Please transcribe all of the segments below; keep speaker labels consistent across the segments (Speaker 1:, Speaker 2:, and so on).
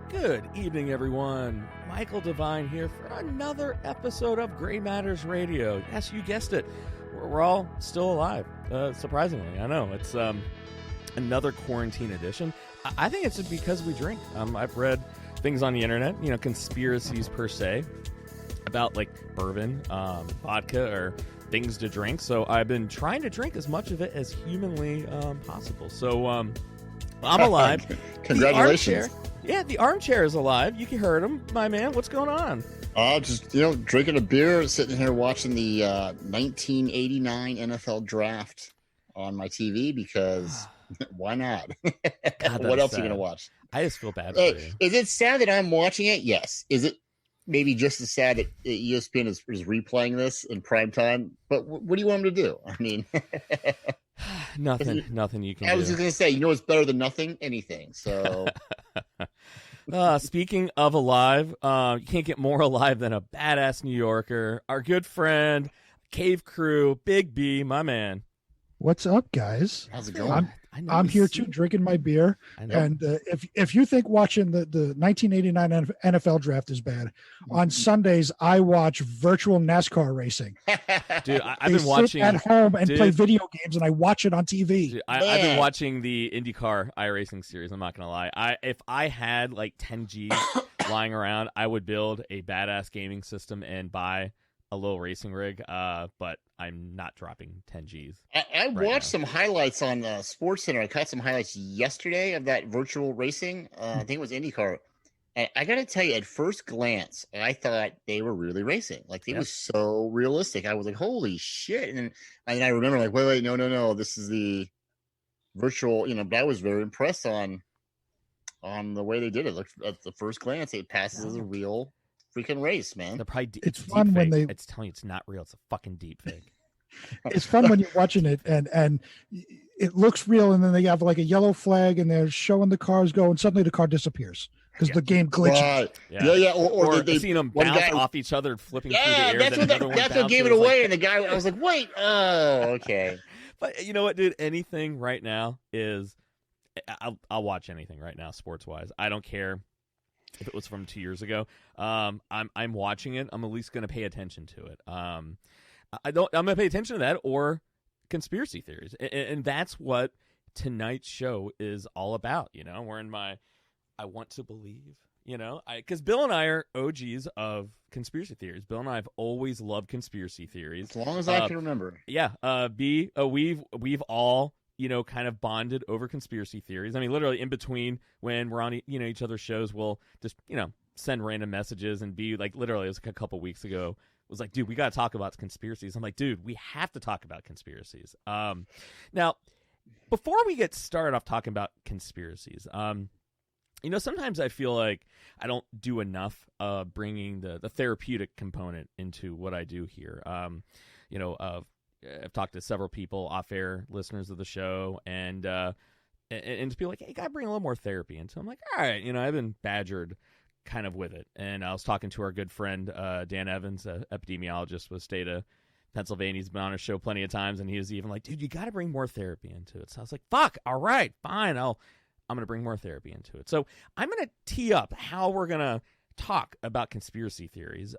Speaker 1: Good evening, everyone. Michael Devine here for another episode of Gray Matters Radio. Yes, you guessed it. We're all still alive, surprisingly. I know. It's another quarantine edition. I think it's because we drink. I've read things on the internet, conspiracies per se, about like bourbon, vodka, or things to drink. So I've been trying to drink as much of it as humanly possible. So I'm alive.
Speaker 2: Congratulations.
Speaker 1: The armchair is alive. You heard him, my man. What's going on?
Speaker 2: Just, drinking a beer, sitting here watching the 1989 NFL draft on my TV because why not?
Speaker 1: God,
Speaker 2: what else are you going to watch?
Speaker 1: I just feel bad for you.
Speaker 2: Is it sad that I'm watching it? Yes. Is it maybe just as sad that ESPN is replaying this in prime time? But what do you want them to do? I mean...
Speaker 1: Nothing you can do.
Speaker 2: I was just going to say, it's better than nothing? Anything. So...
Speaker 1: Speaking of alive, you can't get more alive than a badass New Yorker. Our good friend, Cave Crew, Big B, my man.
Speaker 3: What's up, guys?
Speaker 2: How's it going?
Speaker 3: I'm here too, drinking my beer. And if you think watching the 1989 NFL draft is bad, on Sundays I watch virtual NASCAR racing.
Speaker 1: Dude, I've been watching
Speaker 3: at home and play video games, and I watch it on TV.
Speaker 1: Dude, I've been watching the IndyCar iRacing series. I'm not gonna lie. If I had like 10 G's lying around, I would build a badass gaming system and buy a little racing rig, but I'm not dropping 10 G's.
Speaker 2: I watched some highlights on SportsCenter. I caught some highlights yesterday of that virtual racing. I think it was IndyCar. And I got to tell you, at first glance, I thought they were really racing. Like, it was so realistic. I was like, holy shit. And I remember, like, wait, no. This is the virtual, but I was very impressed on the way they did it. Look, at the first glance, it passes as a real freaking race, man.
Speaker 3: It's fun when they...
Speaker 1: It's telling you it's not real. It's a fucking deep fake.
Speaker 3: It's fun when you're watching it and it looks real, and then they have like a yellow flag and they're showing the cars go, and suddenly the car disappears because the game glitches.
Speaker 2: Right. Yeah.
Speaker 1: Or they seen them bounce off each other, flipping through the air.
Speaker 2: That's what gave it away. And the guy, I was like, wait, okay.
Speaker 1: But you know what, dude? Anything right now is, I'll watch anything right now, sports wise. I don't care if it was from 2 years ago. I'm watching it. I'm at least going to pay attention to it. I'm going to pay attention to that or conspiracy theories. And that's what tonight's show is all about. We're in my, I want to believe, because Bill and I are OGs of conspiracy theories. Bill and I have always loved conspiracy theories.
Speaker 2: As long as I can remember.
Speaker 1: Yeah. We've all, kind of bonded over conspiracy theories. I mean, literally in between when we're on, each other's shows, we'll just, send random messages and be like, literally, it was like a couple weeks ago, was like, dude, we got to talk about conspiracies. I'm like, dude, we have to talk about conspiracies. Now, before we get started off talking about conspiracies, sometimes I feel like I don't do enough bringing the therapeutic component into what I do here. I've talked to several people off-air listeners of the show, and to be like, hey, gotta bring a little more therapy into. I'm like, all right, I've been badgered kind of with it, and I was talking to our good friend Dan Evans, epidemiologist with state of Pennsylvania. He's been on our show plenty of times, and he was even like, dude, you got to bring more therapy into it. So I was like, fuck, all right, fine, I'm going to bring more therapy into it. So I'm going to tee up how we're going to talk about conspiracy theories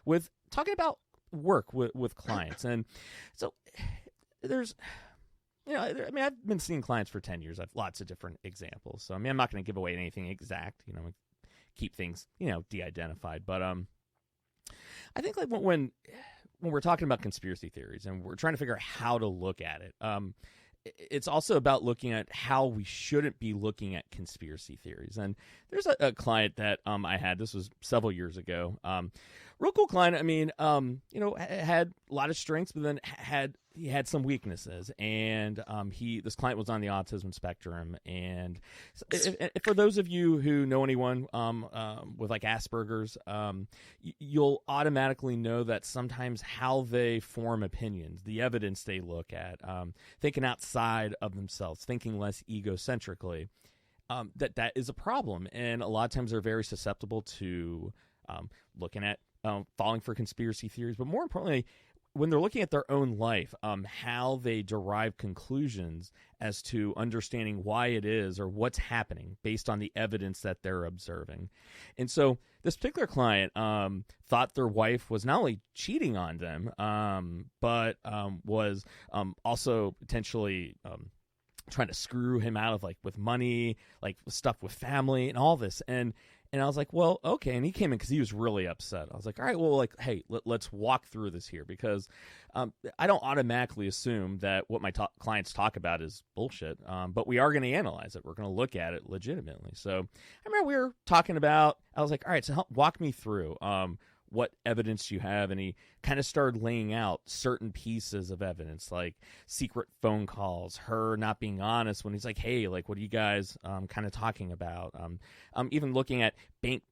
Speaker 1: with talking about work with clients. And so there's, I've been seeing clients for 10 years. I have lots of different examples. So, I'm not going to give away anything exact, we keep things, de-identified. But I think like when we're talking about conspiracy theories and we're trying to figure out how to look at it, it's also about looking at how we shouldn't be looking at conspiracy theories. And there's a client that I had, this was several years ago, real cool client. I mean, had a lot of strengths, but then he had some weaknesses, and this client was on the autism spectrum. And for those of you who know anyone with like Asperger's, you'll automatically know that sometimes how they form opinions, the evidence they look at, thinking outside of themselves, thinking less egocentrically, that is a problem. And a lot of times they're very susceptible to looking at falling for conspiracy theories, but more importantly, when they're looking at their own life, how they derive conclusions as to understanding why it is or what's happening based on the evidence that they're observing. And so this particular client thought their wife was not only cheating on them, but was also potentially trying to screw him out of with money, stuff with family and all this. And I was like, well, okay. And he came in because he was really upset. I was like, all right, well, hey, let's walk through this here, because I don't automatically assume that what my clients talk about is bullshit, but we are going to analyze it. We're going to look at it legitimately. So I remember we were talking about, I was like, all right, so walk me through what evidence you have. And he kind of started laying out certain pieces of evidence, like secret phone calls, her not being honest when he's like, hey, what are you guys kind of talking about? Even looking at bank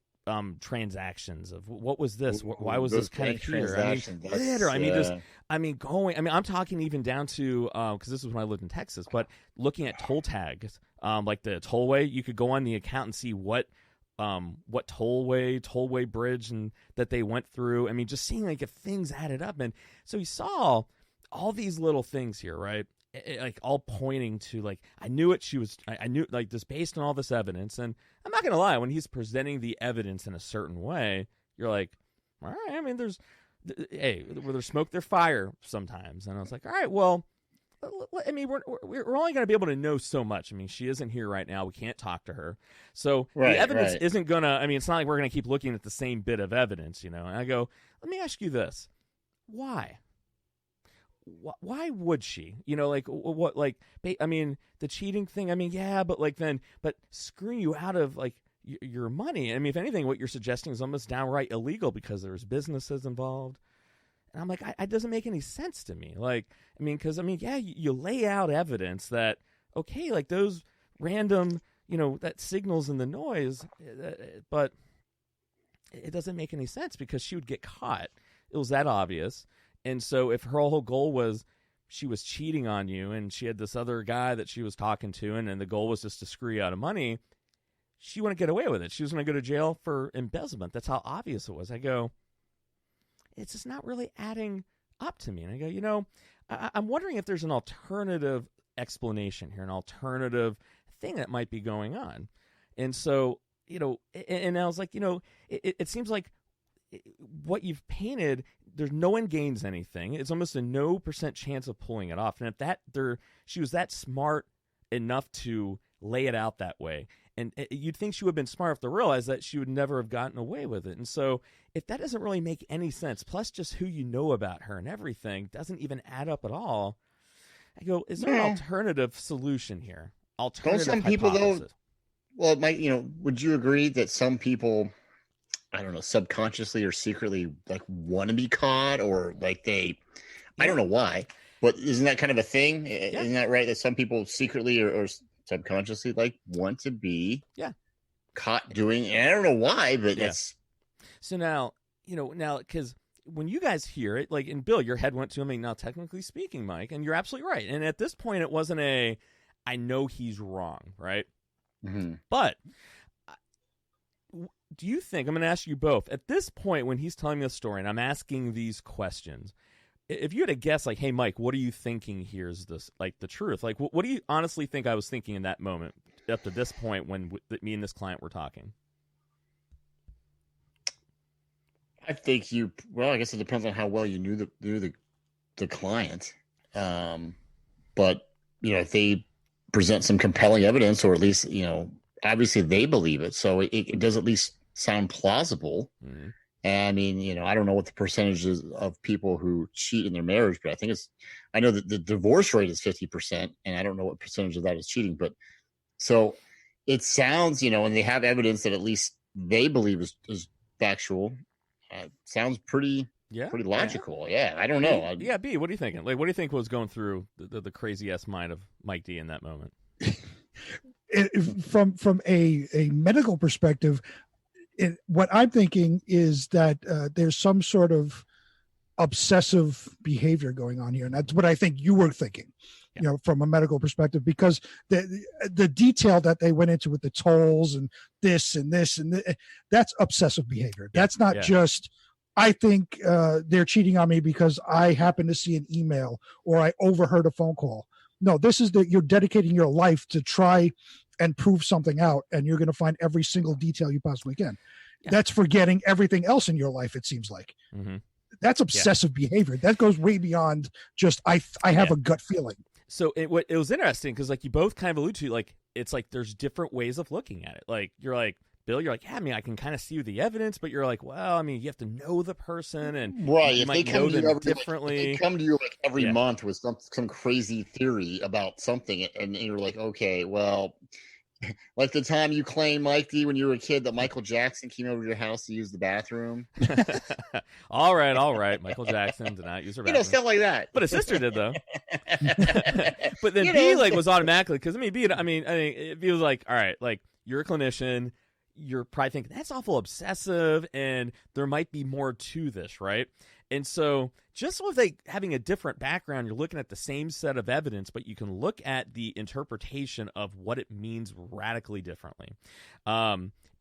Speaker 1: transactions of what was this? Why was this kind of here? I'm talking even down to, because this was when I lived in Texas, but looking at toll tags, like the tollway, you could go on the account and see what tollway bridge and that they went through. I mean, just seeing if things added up. And so he saw all these little things here, right? All pointing to I knew it. I knew this based on all this evidence. And I'm not going to lie, when he's presenting the evidence in a certain way, you're like, all right, I mean, where there's smoke, there's fire sometimes. And I was like, all right, well, I mean, we're only going to be able to know so much. I mean, she isn't here right now. We can't talk to her. So the evidence isn't going to, I mean, it's not like we're going to keep looking at the same bit of evidence, And I go, let me ask you this. Why? Why would she? I mean, the cheating thing, I mean, yeah, but but screwing you out of your money. I mean, if anything, what you're suggesting is almost downright illegal because there's businesses involved. And I'm like, it doesn't make any sense to me. Yeah, you lay out evidence that, okay, those random, that signals in the noise, but it doesn't make any sense because she would get caught. It was that obvious. And so if her whole goal was she was cheating on you and she had this other guy that she was talking to, and the goal was just to screw you out of money, she wouldn't get away with it. She was going to go to jail for embezzlement. That's how obvious it was. I go, it's just not really adding up to me. And I go, I'm wondering if there's an alternative explanation here, an alternative thing that might be going on. And so, and I was like, it seems like what you've painted, there's no one gains anything. It's almost a no % chance of pulling it off. And if she was that smart enough to lay it out that way, and you'd think she would have been smart enough to realize that she would never have gotten away with it. And so if that doesn't really make any sense, plus just who you know about her and everything doesn't even add up at all, I go, is there an alternative solution here? Alternative
Speaker 2: some
Speaker 1: hypothesis?
Speaker 2: People, though, well, it might, would you agree that some people, I don't know, subconsciously or secretly want to be caught, or I don't know why, but isn't that kind of a thing? Yeah. Isn't that right? That some people secretly or subconsciously want to be caught doing, and I don't know why, but that's
Speaker 1: so now because when you guys hear it, and Bill, your head went to, I mean, now technically speaking, Mike, and you're absolutely right. And at this point, it wasn't I know he's wrong, right?
Speaker 2: Mm-hmm.
Speaker 1: But do you think, I'm going to ask you both, at this point when he's telling me the story and I'm asking these questions, if you had a guess, hey, Mike, what are you thinking here is this, the truth? What do you honestly think I was thinking in that moment up to this point when me and this client were talking?
Speaker 2: I think I guess it depends on how well you knew the client. But, if they present some compelling evidence, or at least, obviously they believe it. So it does at least sound plausible.
Speaker 1: Mm-hmm.
Speaker 2: And I mean, I don't know what the percentages of people who cheat in their marriage, but I know that the divorce rate is 50%, and I don't know what percentage of that is cheating. But so it sounds, and they have evidence that at least they believe is factual. Sounds pretty logical. Yeah. I don't know.
Speaker 1: B, what are you thinking? What do you think was going through the crazy ass mind of Mike D in that moment?
Speaker 3: From a medical perspective, what I'm thinking is that there's some sort of obsessive behavior going on here, and that's what I think you were thinking, from a medical perspective, because the detail that they went into with the tolls and this and this and that's obsessive behavior. That's not just I think they're cheating on me because I happen to see an email or I overheard a phone call. No, this is that you're dedicating your life to try and prove something out, and you're going to find every single detail you possibly can. Yeah. That's forgetting everything else in your life, it seems like.
Speaker 1: Mm-hmm.
Speaker 3: That's obsessive behavior. That goes way beyond just I have a gut feeling.
Speaker 1: So it was interesting because like you both kind of allude to, like, it's like there's different ways of looking at it. Like you're like, Bill, you're like, yeah, I mean, I can kind of see the evidence, but you're like, well, I mean, you have to know the person, and
Speaker 2: right.
Speaker 1: You
Speaker 2: if
Speaker 1: might
Speaker 2: they come
Speaker 1: know
Speaker 2: to
Speaker 1: them
Speaker 2: you every,
Speaker 1: differently.
Speaker 2: Like, if they come to you like every month with some crazy theory about something, and you're like, okay, well, like the time you claimed, Mikey, when you were a kid, that Michael Jackson came over to your house to use the bathroom.
Speaker 1: all right. Michael Jackson did not use her bathroom.
Speaker 2: Stuff like that.
Speaker 1: But his sister did, though. But then B like was automatically, because B, I mean, B was like, all right, like you're a clinician. You're probably thinking that's awful obsessive and there might be more to this, right? And so just with having a different background, you're looking at the same set of evidence, but you can look at the interpretation of what it means radically differently.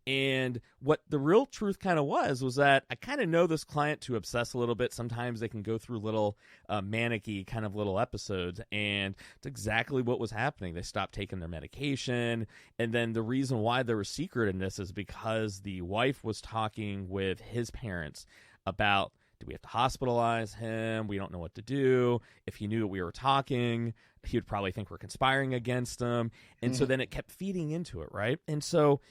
Speaker 1: And what the real truth kind of was that I kind of know this client to obsess a little bit. Sometimes they can go through little manic-y kind of little episodes, and it's exactly what was happening. They stopped taking their medication, and then the reason why there was secret in this is because the wife was talking with his parents about, do we have to hospitalize him? We don't know what to do. If he knew that we were talking, he would probably think we're conspiring against him. And so then it kept feeding into it, right? And so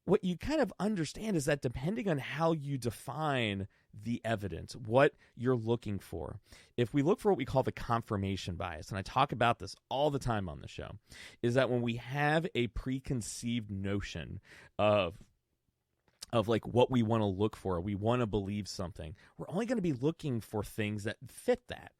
Speaker 1: what you kind of understand is that depending on how you define the evidence, what you're looking for, if we look for what we call the confirmation bias, and I talk about this all the time on the show, is that when we have a preconceived notion of like what we want to look for, we want to believe something, we're only going to be looking for things that fit that.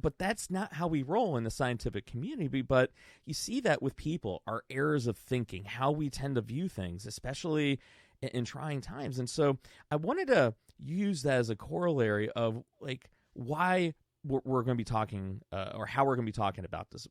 Speaker 1: But that's not how we roll in the scientific community. But you see that with people, our errors of thinking, how we tend to view things, especially in trying times. And so I wanted to use that as a corollary of like why we're going to be talking or how we're going to be talking about this,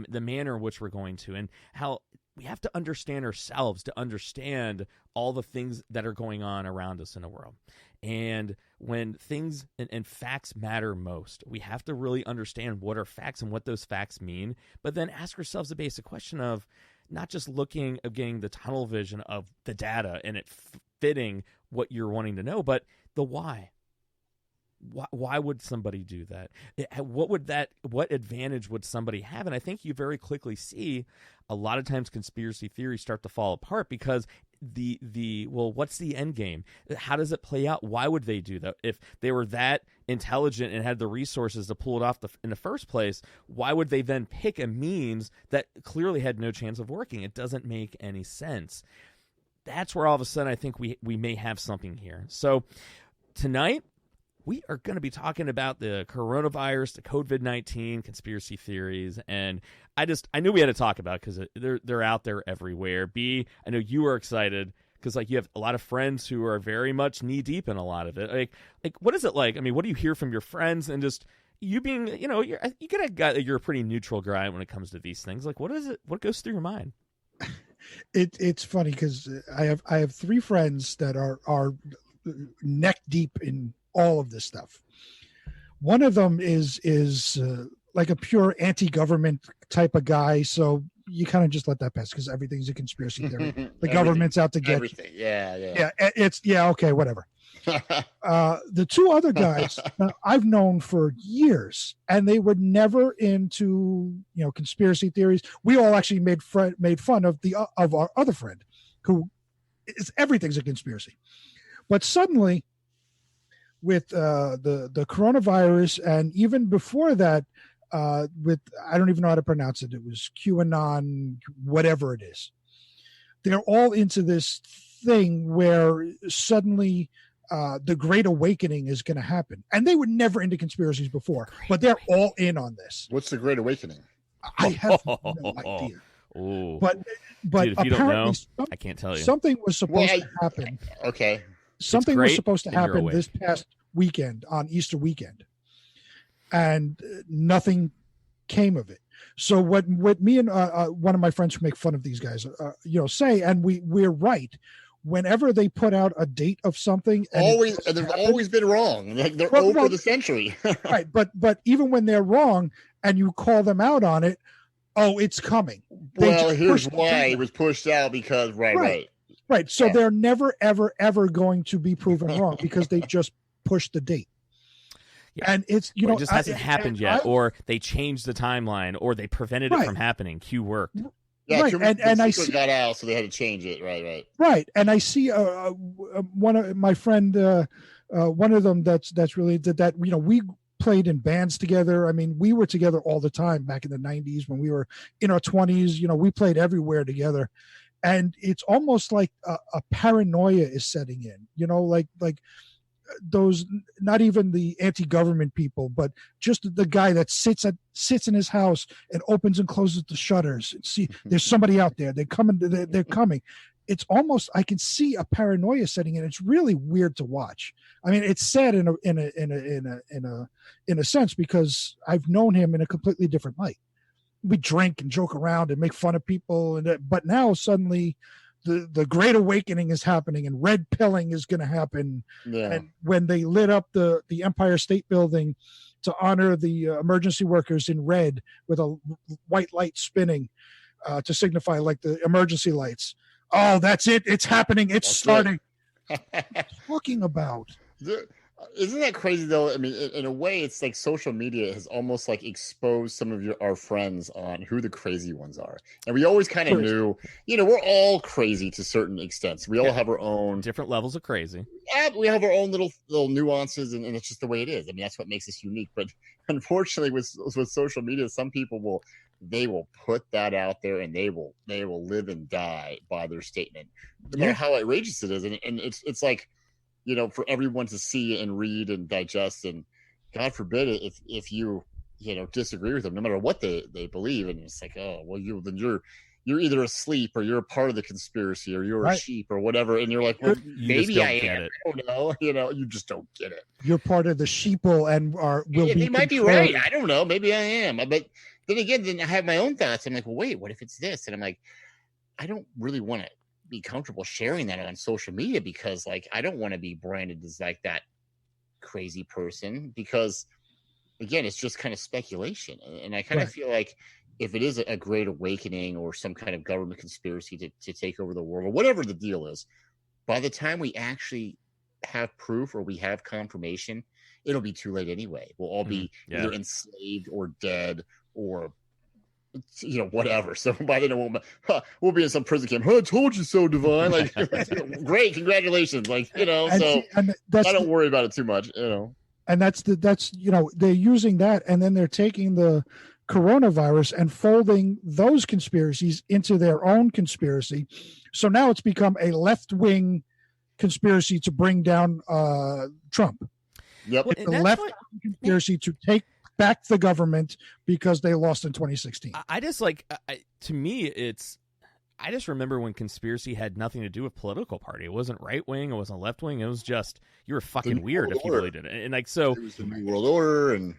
Speaker 1: the manner in which we're going to, and how we have to understand ourselves to understand all the things that are going on around us in the world. And when things and facts matter most, we have to really understand what are facts and what those facts mean, but then ask ourselves the basic question of not just looking at getting the tunnel vision of the data and it fitting what you're wanting to know, but the why. Why would somebody do that? What advantage would somebody have? And I think you very quickly see a lot of times conspiracy theories start to fall apart because well, what's the end game? How does it play out? Why would they do that? If they were that intelligent and had the resources to pull it off in the first place, why would they then pick a means that clearly had no chance of working? It doesn't make any sense. That's where all of a sudden I think we may have something here. So tonight, we are going to be talking about the coronavirus, the COVID-19 conspiracy theories, and I knew we had to talk about it because they're out there everywhere. B, I know you are excited because like you have a lot of friends who are very much knee deep in a lot of it. Like what is it like? I mean, what do you hear from your friends? And just you being, you're a pretty neutral guy when it comes to these things. Like what is it? What goes through your mind?
Speaker 3: It's funny because I have three friends that are neck deep in all of this stuff. One of them is like a pure anti-government type of guy, so you kind of just let that pass because everything's a conspiracy theory. The government's out to get
Speaker 2: everything. Yeah.
Speaker 3: It's okay, whatever. The two other guys I've known for years, and they were never into conspiracy theories. We all actually made fun of our other friend, who is everything's a conspiracy. But suddenly, with the coronavirus, and even before that, with I don't even know how to pronounce it. It was QAnon, whatever it is. They're all into this thing where suddenly the Great Awakening is going to happen, and they were never into conspiracies before, but they're all in on this.
Speaker 2: What's the Great Awakening?
Speaker 3: I have no idea.
Speaker 1: Ooh.
Speaker 3: But
Speaker 1: dude, if you don't know, I can't tell you.
Speaker 3: Something was supposed to happen.
Speaker 2: Okay.
Speaker 3: Something was supposed to happen this past weekend, on Easter weekend, and nothing came of it. So what me and one of my friends who make fun of these guys, say, and we're right. whenever they put out a date of something,
Speaker 2: and they've always been wrong. Like they're over the century.
Speaker 3: Right. But even when they're wrong and you call them out on it, oh, it's coming.
Speaker 2: Well, here's why it was pushed out because right.
Speaker 3: So they're never, ever, ever going to be proven wrong because they just pushed the date. Yeah. And it's,
Speaker 1: it just hasn't happened yet, or they changed the timeline, or they prevented it from happening. Q worked.
Speaker 2: Yeah, right. And I see got out, so they had to change it. Right.
Speaker 3: And I see one of my friend, one of them that's really that we played in bands together. I mean, we were together all the time back in the 90s when we were in our 20s. We played everywhere together, and it's almost like a paranoia is setting in. Like those, not even the anti-government people, but just the guy that sits in his house and opens and closes the shutters. See, there's somebody out there. They're coming. They're coming. It's almost, I can see a paranoia setting in. It's really weird to watch. I mean, it's sad in a sense because I've known him in a completely different light. We drink and joke around and make fun of people, but now suddenly the Great Awakening is happening and red pilling is going to happen. Yeah. And when they lit up the Empire State Building to honor the emergency workers in red with a white light spinning to signify like the emergency lights. Oh, that's it. It's happening. It's starting. Talking about.
Speaker 2: Isn't that crazy though? I mean, in a way, it's like social media has almost like exposed some of our friends on who the crazy ones are. And we always kind of knew, we're all crazy to certain extents. We all have our own
Speaker 1: different levels of crazy.
Speaker 2: Yeah, we have our own little nuances, and it's just the way it is. I mean, that's what makes us unique. But unfortunately, with social media, some people will put that out there, and they will live and die by their statement, no matter how outrageous it is. And it's like, for everyone to see and read and digest, and God forbid if you disagree with them, no matter what they believe, and it's like, oh well, you're either asleep or you're a part of the conspiracy or you're a sheep or whatever, and you're like, well, maybe I am. I don't know. You just don't get it.
Speaker 3: You're part of the sheeple and
Speaker 2: they might be right. I don't know. Maybe I am, but then again, I have my own thoughts. I'm like, well, wait, what if it's this? And I'm like, I don't really want to be comfortable sharing that on social media because like I don't want to be branded as like that crazy person, because again, it's just kind of speculation. And I kind of feel like if it is a great awakening or some kind of government conspiracy to take over the world or whatever the deal is, by the time we actually have proof or we have confirmation, it'll be too late anyway. We'll all be either enslaved or dead or whatever. So by then we'll be in some prison camp. I told you so, Divine. Like, great, congratulations. Like, so I don't worry about it too much.
Speaker 3: And that's they're using that, and then they're taking the coronavirus and folding those conspiracies into their own conspiracy. So now it's become a left-wing conspiracy to bring down Trump.
Speaker 2: Yep,
Speaker 3: it's a left-wing conspiracy to take back the government because they lost in 2016.
Speaker 1: I just to me, I just remember when conspiracy had nothing to do with political party. It wasn't right wing. It wasn't left wing. It was just, you were fucking weird if you believed it. And like, so
Speaker 2: it was the New World Order, and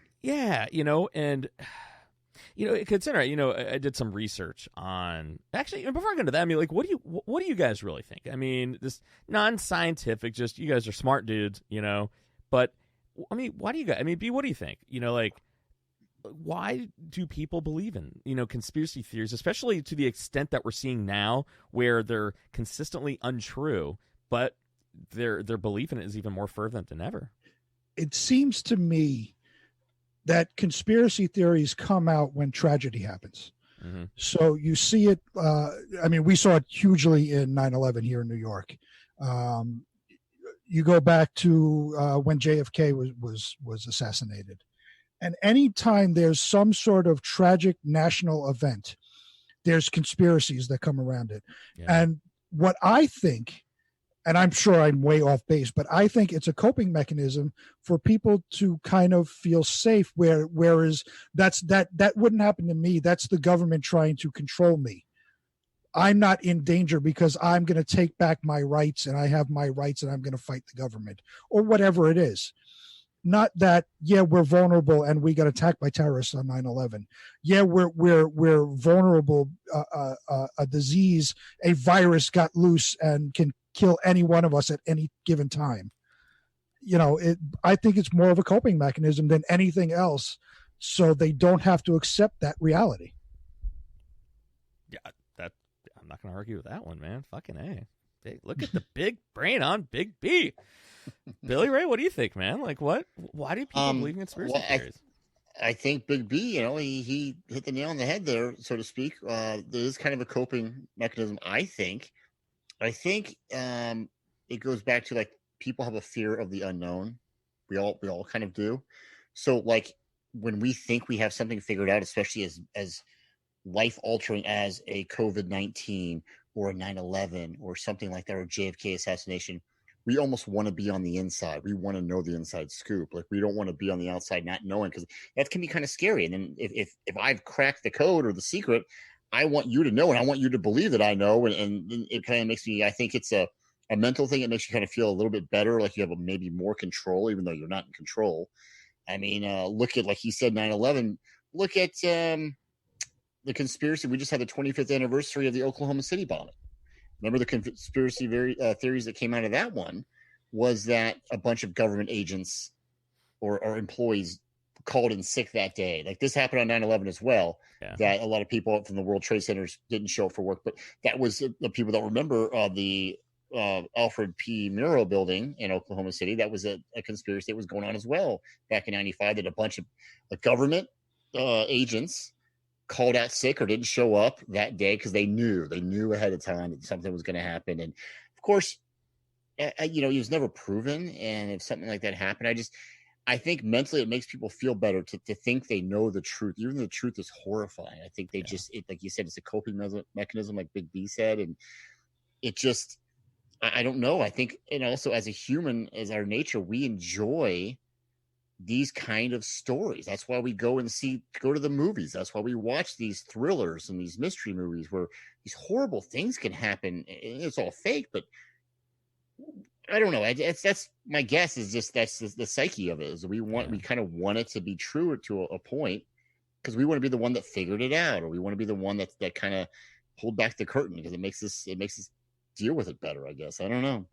Speaker 1: consider, I did some research on, actually, before I get into that, I mean, like, what do you guys really think? I mean, this non-scientific, just, you guys are smart dudes, but I mean, why do you guys, I mean, B, what do you think? Like, why do people believe in, conspiracy theories, especially to the extent that we're seeing now where they're consistently untrue, but their belief in it is even more fervent than ever?
Speaker 3: It seems to me that conspiracy theories come out when tragedy happens. Mm-hmm. So you see it. I mean, we saw it hugely in 9/11 here in New York. You go back to when JFK was assassinated. And anytime there's some sort of tragic national event, there's conspiracies that come around it. Yeah. And what I think, and I'm sure I'm way off base, but I think it's a coping mechanism for people to kind of feel safe, whereas that wouldn't happen to me. That's the government trying to control me. I'm not in danger because I'm going to take back my rights, and I have my rights, and I'm going to fight the government or whatever it is. Not that, we're vulnerable and we got attacked by terrorists on 9/11. We're vulnerable. A disease, a virus got loose and can kill any one of us at any given time. I think it's more of a coping mechanism than anything else, so they don't have to accept that reality.
Speaker 1: Yeah, I'm not going to argue with that one, man. Fucking A. Hey, look at the big brain on Big B. Billy Ray, what do you think, man? Like, why do people believe in conspiracy theories?
Speaker 2: I think Big B, he hit the nail on the head there, so to speak. There is kind of a coping mechanism, I think. It goes back to, like, people have a fear of the unknown. We all kind of do. So, like, when we think we have something figured out, especially as life-altering as a COVID-19 or a 9/11 or something like that, or JFK assassination, we almost want to be on the inside. We want to know the inside scoop. Like, we don't want to be on the outside not knowing, because that can be kind of scary. And then if I've cracked the code or the secret, I want you to know, and I want you to believe that I know. And it kind of makes me, I think it's a mental thing. It makes you kind of feel a little bit better, like you have maybe more control, even though you're not in control. I mean, look at, like he said, 9/11. Look at the conspiracy. We just had the 25th anniversary of the Oklahoma City bombing. Remember the conspiracy theories that came out of that one was that a bunch of government agents or employees called in sick that day. Like, this happened on 9/11 as well, that a lot of people from the World Trade Centers didn't show up for work. But that was the people that remember the Alfred P. Murrah building in Oklahoma City. That was a conspiracy that was going on as well back in 95, that a bunch of government agents called out sick or didn't show up that day because they knew ahead of time that something was going to happen. And of course, it was never proven. And if something like that happened, I think mentally it makes people feel better to think they know the truth, even though the truth is horrifying. I think they like you said, it's a coping mechanism, like Big B said. And it just, I don't know. I think, and also as a human, as our nature, we enjoy these kind of stories. That's why we go to the movies. That's why we watch these thrillers and these mystery movies where these horrible things can happen. It's all fake, but I don't know. That's my guess, is just that's the psyche of it. Is we kind of want it to be true to a point, because we want to be the one that figured it out, or we want to be the one that kind of pulled back the curtain, because it makes us deal with it better, I guess. I don't know.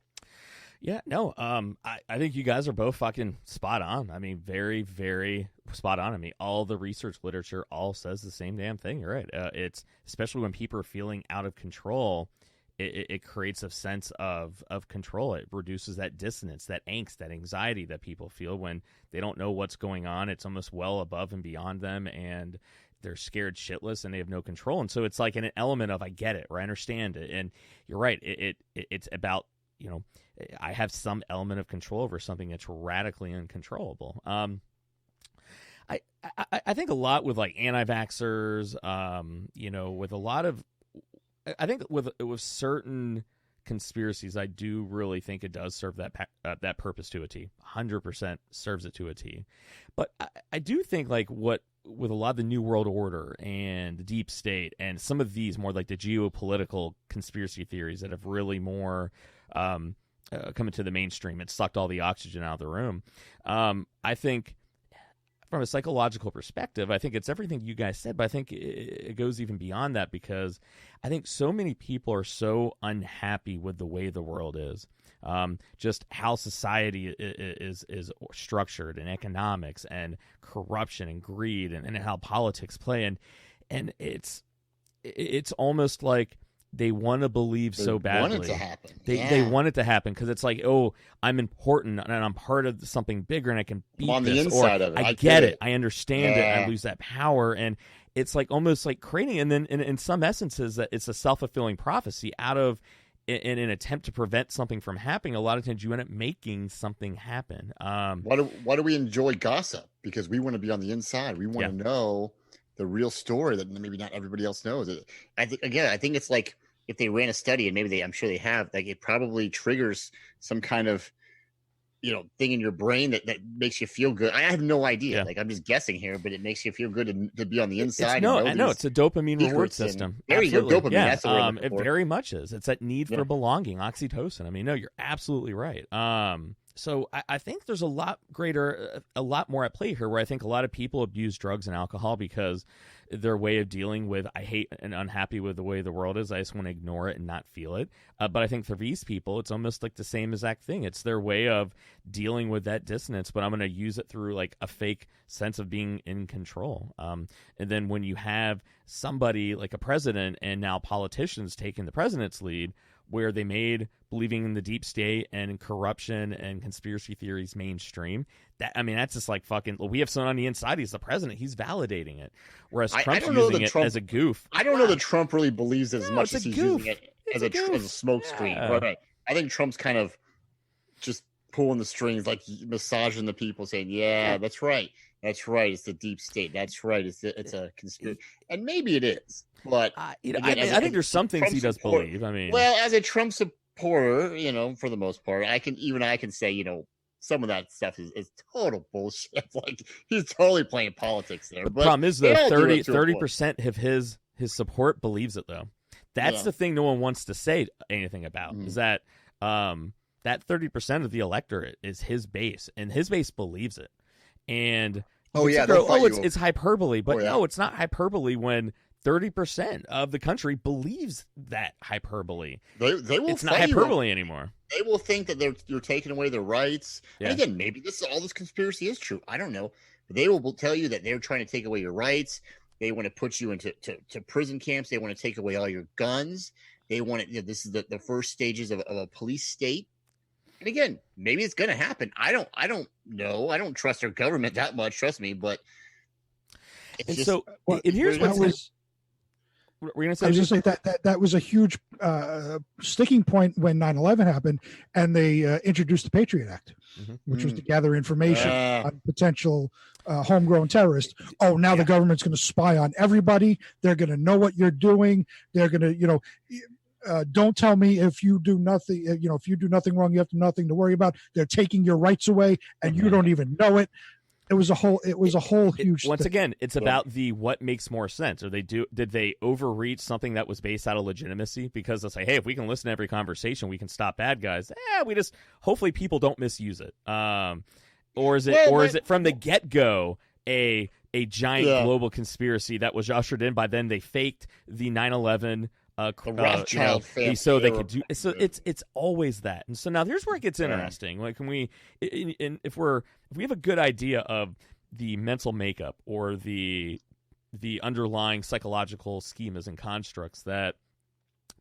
Speaker 1: Yeah, no, I think you guys are both fucking spot on. I mean, very, very spot on. I mean, all the research literature all says the same damn thing. You're right. It's especially when people are feeling out of control, it creates a sense of control. It reduces that dissonance, that angst, that anxiety that people feel when they don't know what's going on. It's almost well above and beyond them, and they're scared shitless and they have no control. And so it's like an element of, I get it, or I understand it. And you're right. It's about, I have some element of control over something that's radically uncontrollable. I think a lot with like anti-vaxxers, with a lot of, I think with certain conspiracies, I do really think it does serve that purpose to a T. 100% serves it to a T. But I do think like with a lot of the New World Order and the deep state and some of these more like the geopolitical conspiracy theories that have really more come into the mainstream, it sucked all the oxygen out of the room. I think from a psychological perspective, I think it's everything you guys said, but I think it goes even beyond that, because I think so many people are so unhappy with the way the world is, just how society is structured, and economics and corruption and greed and how politics play. And it's almost like they want to believe so badly.
Speaker 2: Want it to happen.
Speaker 1: They want it to happen because it's like, oh, I'm important and I'm part of something bigger and I can beat
Speaker 2: on
Speaker 1: this.
Speaker 2: The inside
Speaker 1: or
Speaker 2: of it.
Speaker 1: I get it. I understand it. I lose that power. And it's like almost like creating, and then in some essences, that it's a self-fulfilling prophecy out of in an attempt to prevent something from happening. A lot of times you end up making something happen.
Speaker 2: Why do we enjoy gossip? Because we want to be on the inside. We want to know the real story that maybe not everybody else knows. I think it's like if they ran a study, and maybe I'm sure they have, like it probably triggers some kind of, thing in your brain that makes you feel good. I have no idea. Like I'm just guessing here, but it makes you feel good to be on the inside.
Speaker 1: I know it's a dopamine reward system.
Speaker 2: There you go, dopamine.
Speaker 1: Yeah.
Speaker 2: That's the word
Speaker 1: it very much is. It's that need for belonging, oxytocin. I mean, no, you're absolutely right. So I think there's a lot more at play here, where I think a lot of people abuse drugs and alcohol because their way of dealing with, I hate and unhappy with the way the world is. I just want to ignore it and not feel it. But I think for these people, it's almost like the same exact thing. It's their way of dealing with that dissonance, but I'm going to use it through like a fake sense of being in control. And then when you have somebody like a president and now politicians taking the president's lead, where they made believing in the deep state and corruption and conspiracy theories mainstream, that's just like fucking, we have someone on the inside, he's the president, he's validating it. Whereas Trump's using it as a goof.
Speaker 2: I don't know that Trump really believes as much as he's using it as a smokescreen. Yeah. Right. I think Trump's kind of just pulling the strings, like massaging the people, saying, yeah, that's right. That's right. It's the deep state. That's right. It's a conspiracy. And maybe it is. But
Speaker 1: I think there's some things he does believe.
Speaker 2: Well, as a Trump supporter, for the most part, I can say, some of that stuff is total bullshit. Like, he's totally playing politics there.
Speaker 1: The problem is, though, 30% of his support believes it, though. That's the thing no one wants to say anything about, is that that 30% of the electorate is his base, and his base believes it. And it's hyperbole, but no, it's not hyperbole when 30% of the country believes that hyperbole.
Speaker 2: They will.
Speaker 1: It's not hyperbole anymore.
Speaker 2: They will think that you're taking away their rights. Yeah. And again, maybe all this conspiracy is true. I don't know. But they will tell you that they're trying to take away your rights. They want to put you into prison camps. They want to take away all your guns. They want it. This is the first stages of a police state. And again, maybe it's going to happen. I don't know. I don't trust our government that much. Trust me, but
Speaker 1: here's what was. We're going to say.
Speaker 3: I was just say that was a huge sticking point when 9/11 happened, and they introduced the Patriot Act, which was to gather information on potential homegrown terrorists. Oh, now the government's going to spy on everybody. They're going to know what you're doing. They're going to, don't tell me if you do nothing. If you do nothing wrong, you have nothing to worry about. They're taking your rights away, and you don't even know it. It was a whole huge.
Speaker 1: Once again, it's about what makes more sense. Or did they overreach something that was based out of legitimacy? Because they'll say, hey, if we can listen to every conversation, we can stop bad guys. Hopefully people don't misuse it. Or is it from the get go a giant global conspiracy that was ushered in by then they faked the 9/11.
Speaker 2: Rothschild family,
Speaker 1: so they could do. So it's always that. And so now here's where it gets interesting. Like, if we have a good idea of the mental makeup or the underlying psychological schemas and constructs that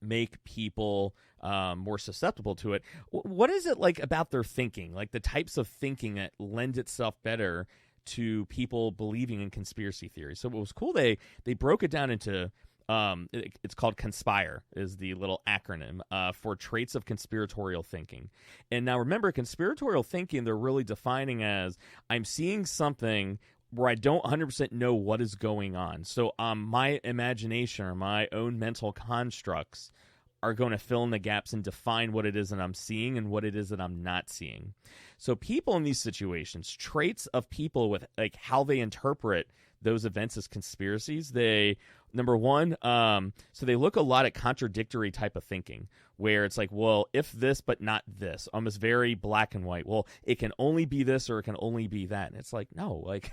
Speaker 1: make people more susceptible to it, what is it like about their thinking? Like the types of thinking that lend itself better to people believing in conspiracy theories. So what was cool, they broke it down into. It's called CONSPIRE is the little acronym for traits of conspiratorial thinking. And now remember, conspiratorial thinking, they're really defining as I'm seeing something where I don't 100% know what is going on. So my imagination or my own mental constructs are going to fill in the gaps and define what it is that I'm seeing and what it is that I'm not seeing. So people in these situations, traits of people with like how they interpret those events as conspiracies, number one, so they look a lot at contradictory type of thinking, where it's like, well, if this but not this, almost very black and white. Well, it can only be this or it can only be that. And it's like, no, like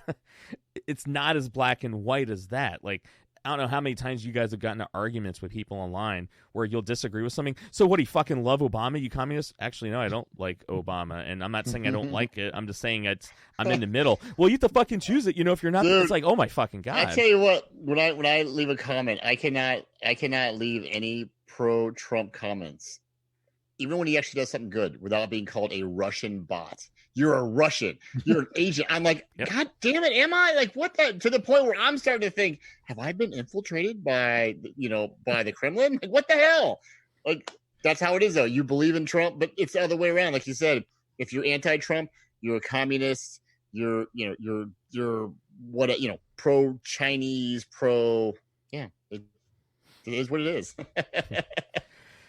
Speaker 1: it's not as black and white as that. Like, I don't know how many times you guys have gotten into arguments with people online where you'll disagree with something. So what, do you fucking love Obama, you communist? Actually, no, I don't like Obama. And I'm not saying I don't like it. I'm just saying I'm in the middle. Well, you have to fucking choose it. If you're not, dude, it's like, oh my fucking God.
Speaker 2: I tell you what, when I leave a comment, I cannot leave any pro-Trump comments, even when he actually does something good, without being called a Russian bot. You're a Russian. You're an agent. I'm like, yep. God damn it, am I? Like, what the? To the point where I'm starting to think, have I been infiltrated by the Kremlin? Like, what the hell? Like, that's how it is, though. You believe in Trump, but it's the other way around. Like you said, if you're anti-Trump, you're a communist. You're what? Pro-Chinese, yeah. It is what it is.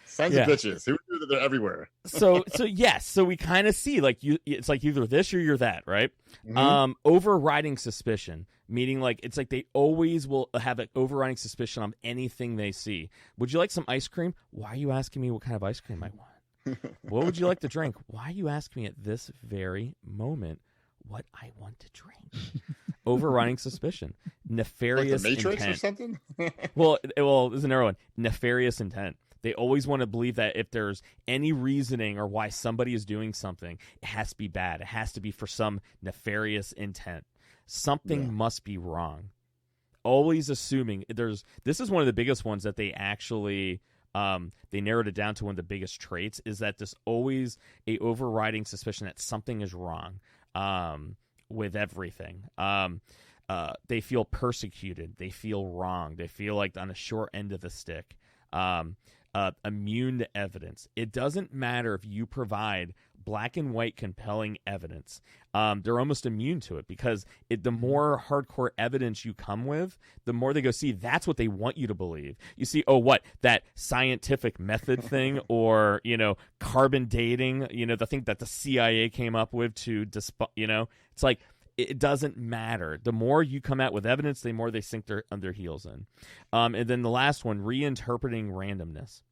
Speaker 2: Sons of bitches. Who knew that they're everywhere?
Speaker 1: So yes. So we kind of see it's like either this or you're that, right? Mm-hmm. Overriding suspicion, meaning like it's like they always will have an overriding suspicion on anything they see. Would you like some ice cream? Why are you asking me what kind of ice cream I want? What would you like to drink? Why you ask me at this very moment what I want to drink? Overriding suspicion, nefarious
Speaker 2: like the Matrix
Speaker 1: intent.
Speaker 2: or something.
Speaker 1: Well, there's another one. Nefarious intent. They always want to believe that if there's any reasoning or why somebody is doing something, it has to be bad. It has to be for some nefarious intent. Something must be wrong. Always assuming this is one of the biggest ones that they actually they narrowed it down to one of the biggest traits is that there's always a overriding suspicion that something is wrong with everything. They feel persecuted. They feel wrong. They feel like on the short end of the stick. Immune to evidence. It doesn't matter if you provide black and white compelling evidence. They're almost immune to it because the more hardcore evidence you come with, the more they go, see, that's what they want you to believe. You see, that scientific method thing or, carbon dating, the thing that the CIA came up with to, it's like, it doesn't matter. The more you come out with evidence, the more they sink their heels in. And then the last one, reinterpreting randomness.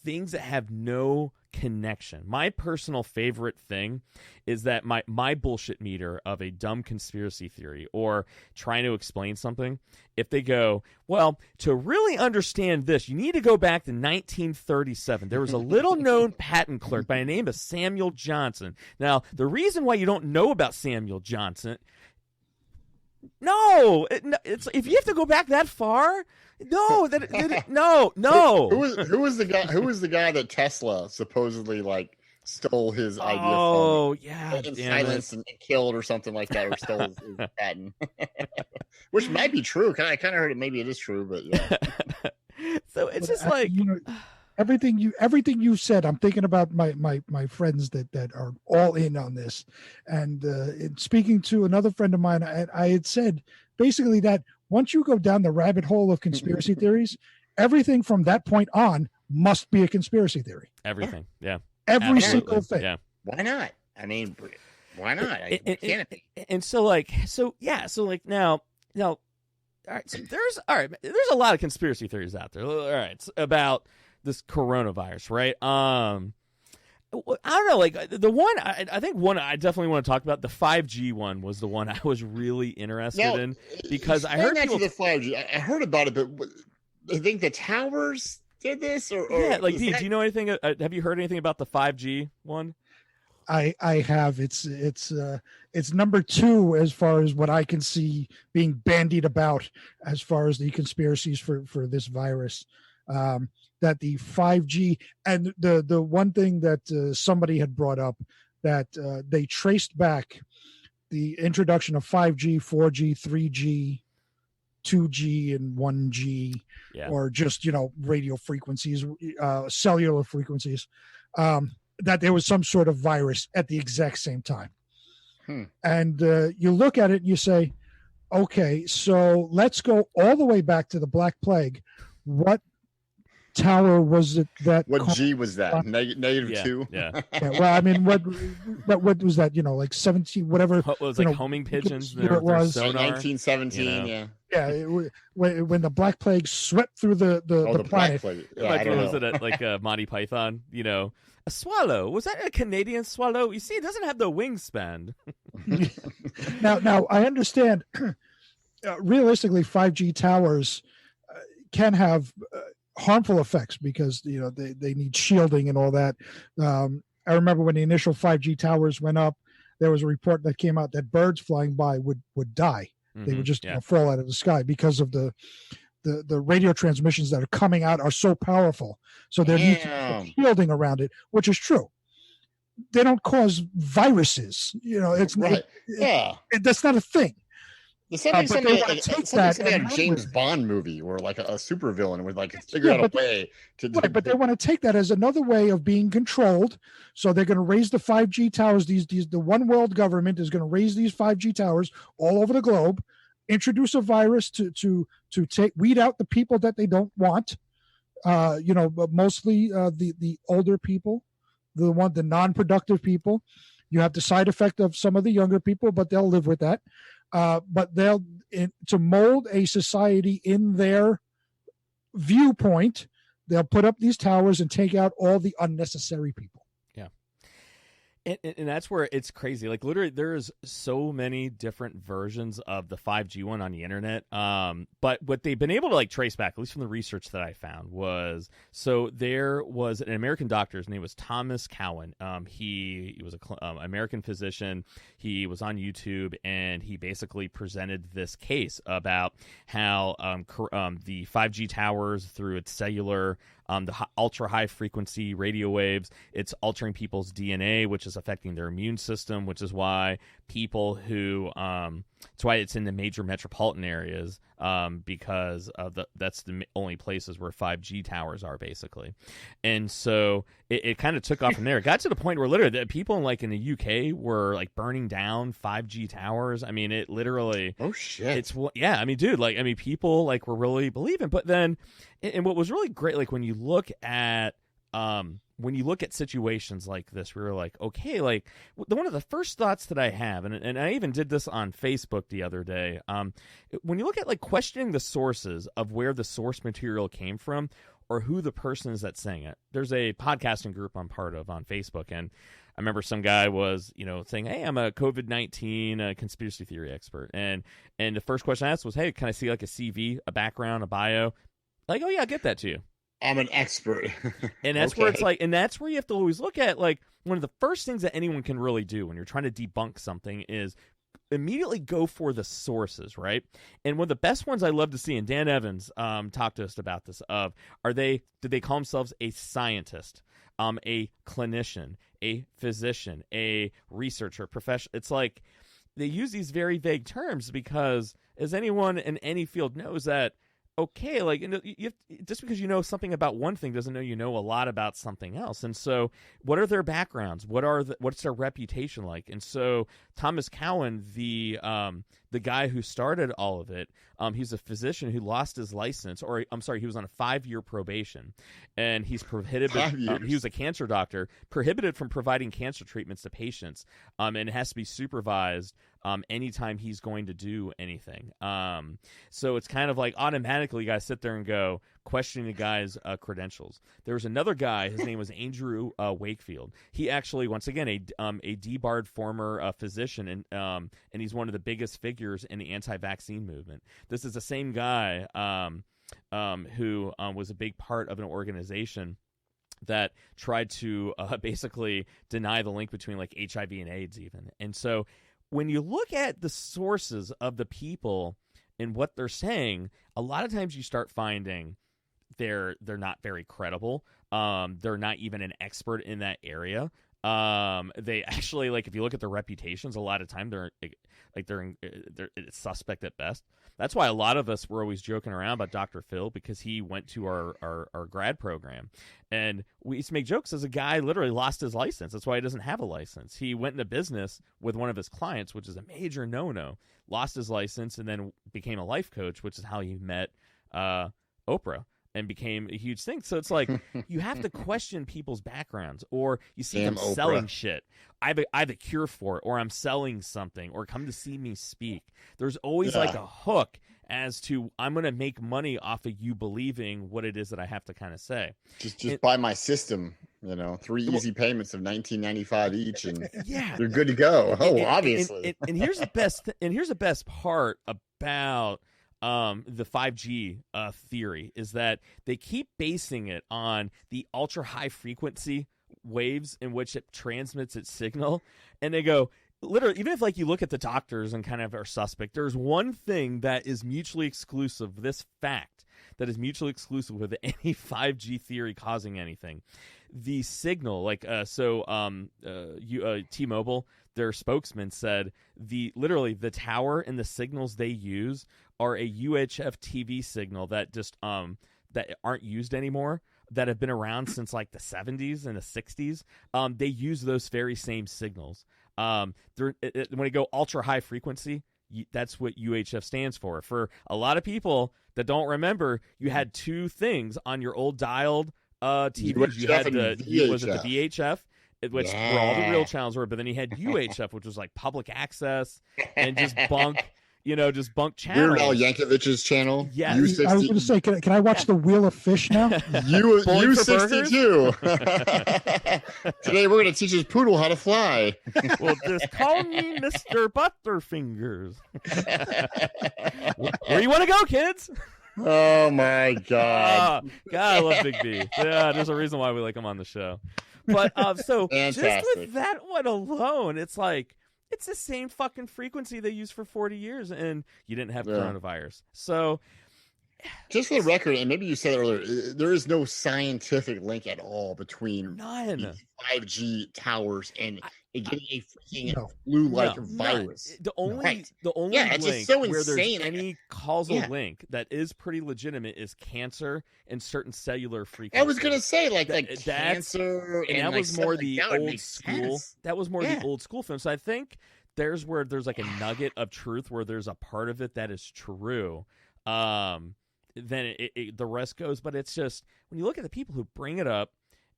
Speaker 1: Things that have no connection. My personal favorite thing is that my bullshit meter of a dumb conspiracy theory or trying to explain something, if they go, well, to really understand this, you need to go back to 1937. There was a little known patent clerk by the name of Samuel Johnson. Now, the reason why you don't know about Samuel Johnson, it's if you have to go back that far, no.
Speaker 2: Who was the guy that Tesla supposedly stole his idea from?
Speaker 1: Oh yeah,
Speaker 2: and silenced and killed or something like that, or stole his patent, which might be true. I kind of heard it. Maybe it is true, but yeah.
Speaker 1: So it's just like
Speaker 3: everything you said. I'm thinking about my friends that are all in on this, and in speaking to another friend of mine, I had said basically that once you go down the rabbit hole of conspiracy theories, everything from that point on must be a conspiracy theory.
Speaker 1: Everything, yeah.
Speaker 3: Every
Speaker 1: Absolutely.
Speaker 3: single thing.
Speaker 1: Yeah.
Speaker 2: Why not? I mean, why not? Can it be?
Speaker 1: And so now, all right. So there's a lot of conspiracy theories out there. All right, it's about this coronavirus, right? I don't know, the one I think one I definitely want to talk about, the 5G one was the one I was really interested in because I heard people
Speaker 2: the 5G. I heard about it, but I think the towers did this, or
Speaker 1: yeah. Do you know anything? Have you heard anything about the 5G one?
Speaker 3: I have. It's number 2 as far as what I can see being bandied about as far as the conspiracies for this virus. That the 5G and the one thing that somebody had brought up that they traced back the introduction of 5G, 4G, 3G, 2G, and 1G, or just radio frequencies, cellular frequencies. That there was some sort of virus at the exact same time. And you look at it and you say, okay, so let's go all the way back to the Black Plague. What tower was it that?
Speaker 2: What G was that? Negative 2?
Speaker 1: Yeah.
Speaker 3: Well, I mean, what was that? Like 17, whatever.
Speaker 1: It was like homing pigeons.
Speaker 3: It was
Speaker 1: sonar,
Speaker 2: 1917. Yeah.
Speaker 3: Yeah, when the Black Plague swept through the planet.
Speaker 1: Was it like Monty Python? A swallow. Was that a Canadian swallow? You see, it doesn't have the wingspan.
Speaker 3: Now I understand. Realistically, 5G towers can have harmful effects because they need shielding and all that. I remember when the initial 5G towers went up, there was a report that came out that birds flying by would die. They would just fall out of the sky because of the radio transmissions that are coming out are so powerful. So there needs to be shielding around it, which is true. They don't cause viruses. It's
Speaker 2: right.
Speaker 3: That's not a thing.
Speaker 2: Something like a James Bond movie or like a supervillain would figure out a way to.
Speaker 3: Right, but they want to take that as another way of being controlled. So they're going to raise the 5G towers. The one world government is going to raise these 5G towers all over the globe, introduce a virus to weed out the people that they don't want. But mostly the older people, the non-productive people. You have the side effect of some of the younger people, but they'll live with that. But to mold a society in their viewpoint, they'll put up these towers and take out all the unnecessary people.
Speaker 1: And that's where it's crazy. Like literally, there's so many different versions of the 5G one on the internet. But what they've been able to like trace back, at least from the research that I found, was so there was an American doctor. His name was Thomas Cowan. He was an American physician. He was on YouTube, and he basically presented this case about how the 5G towers through its cellular, the ultra high frequency radio waves, it's altering people's DNA, which is affecting their immune system, which is why people who it's why it's in the major metropolitan areas, because of that's the only places where 5G towers are, basically. And so it kind of took off from there. It got to the point where literally the people in the UK were like burning down 5G towers. I mean, it literally,
Speaker 2: oh shit,
Speaker 1: I mean, dude, people like were really believing. But then, and what was really great, like when you look at situations like this, we were like, okay, like one of the first thoughts that I have, and I even did this on Facebook the other day, when you look at like questioning the sources of where the source material came from or who the person is that's saying it. There's a podcasting group I'm part of on Facebook, and I remember some guy was, saying, hey, I'm a COVID-19 conspiracy theory expert. And the first question I asked was, hey, can I see like a CV, a background, a bio? Like, oh yeah, I'll get that to you.
Speaker 2: I'm an expert.
Speaker 1: And that's where it's like, and that's where you have to always look at, like, one of the first things that anyone can really do when you're trying to debunk something is immediately go for the sources, right? And one of the best ones I love to see, and Dan Evans talked to us about this, did they call themselves a scientist, a clinician, a physician, a researcher, professional? It's like they use these very vague terms because, as anyone in any field knows, that okay, like just because you know something about one thing doesn't mean you know a lot about something else. And so, what are their backgrounds? What's their reputation like? And so, Thomas Cowan, the guy who started all of it, he's a physician who lost his license, or I'm sorry, he was on a 5-year probation, and he's prohibited. He was a cancer doctor, prohibited from providing cancer treatments to patients, and it has to be supervised anytime he's going to do anything. So it's kind of like automatically you guys sit there and go questioning the guy's credentials. There was another guy, his name was Andrew Wakefield. He actually, once again, a debarred former physician, and he's one of the biggest figures in the anti-vaccine movement. This is the same guy who was a big part of an organization that tried to basically deny the link between like HIV and AIDS even. And so when you look at the sources of the people and what they're saying, a lot of times you start finding they're not very credible. They're not even an expert in that area. They actually, like, if you look at their reputations, a lot of time they're suspect at best. That's why a lot of us were always joking around about Dr. Phil, because he went to our grad program, and we used to make jokes as a guy literally lost his license. That's why he doesn't have a license. He went into business with one of his clients, which is a major no-no, lost his license, and then became a life coach, which is how he met Oprah and became a huge thing. So it's like you have to question people's backgrounds, or you see them
Speaker 2: Oprah
Speaker 1: selling shit. I have a cure for it, or I'm selling something, or come to see me speak. There's always like a hook as to I'm going to make money off of you believing what it is that I have to kind of say.
Speaker 2: Just buy my system, 3 easy payments of $19.95 each, and
Speaker 1: yeah,
Speaker 2: you're good to go. Obviously.
Speaker 1: And here's the best part about the 5G theory is that they keep basing it on the ultra high frequency waves in which it transmits its signal, and they go literally, even if like you look at the doctors and kind of are suspect, there's one thing that is mutually exclusive, this fact that is mutually exclusive with any 5G theory causing anything. The signal, like T-Mobile, their spokesman said the tower and the signals they use are a UHF TV signal that just that aren't used anymore, that have been around since like the 70s and the 60s. They use those very same signals. When they go ultra high frequency, that's what UHF stands for. For a lot of people that don't remember, you had two things on your old dialed TVs. You had the VHF, which where all the real channels were, but then you had UHF, which was like public access and just bunk. just bunk channels.
Speaker 2: Weird Al Yankovic's channel.
Speaker 1: Yeah,
Speaker 3: I was going to say, can I watch the Wheel of Fish now?
Speaker 2: U62. Today we're going to teach his poodle how to fly.
Speaker 1: Well, just call me Mr. Butterfingers. Where you want to go, kids?
Speaker 2: Oh my God!
Speaker 1: God, I love Big B. Yeah, there's a reason why we like him on the show. But so
Speaker 2: Fantastic.
Speaker 1: Just with that one alone, it's like it's the same fucking frequency they used for 40 years, and you didn't have coronavirus. So,
Speaker 2: just for the record, and maybe you said it earlier, there is no scientific link at all between
Speaker 1: none
Speaker 2: 5G towers and getting a freaking flu-like virus.
Speaker 1: The only
Speaker 2: it's
Speaker 1: link
Speaker 2: just so
Speaker 1: where
Speaker 2: insane.
Speaker 1: there's any causal link that is pretty legitimate is cancer and certain cellular frequencies.
Speaker 2: I was gonna say like cancer,
Speaker 1: and that was more the old school.
Speaker 2: Sense.
Speaker 1: That was more the old school film. So I think there's like a nugget of truth where there's a part of it that is true. Then the rest goes, but it's just when you look at the people who bring it up,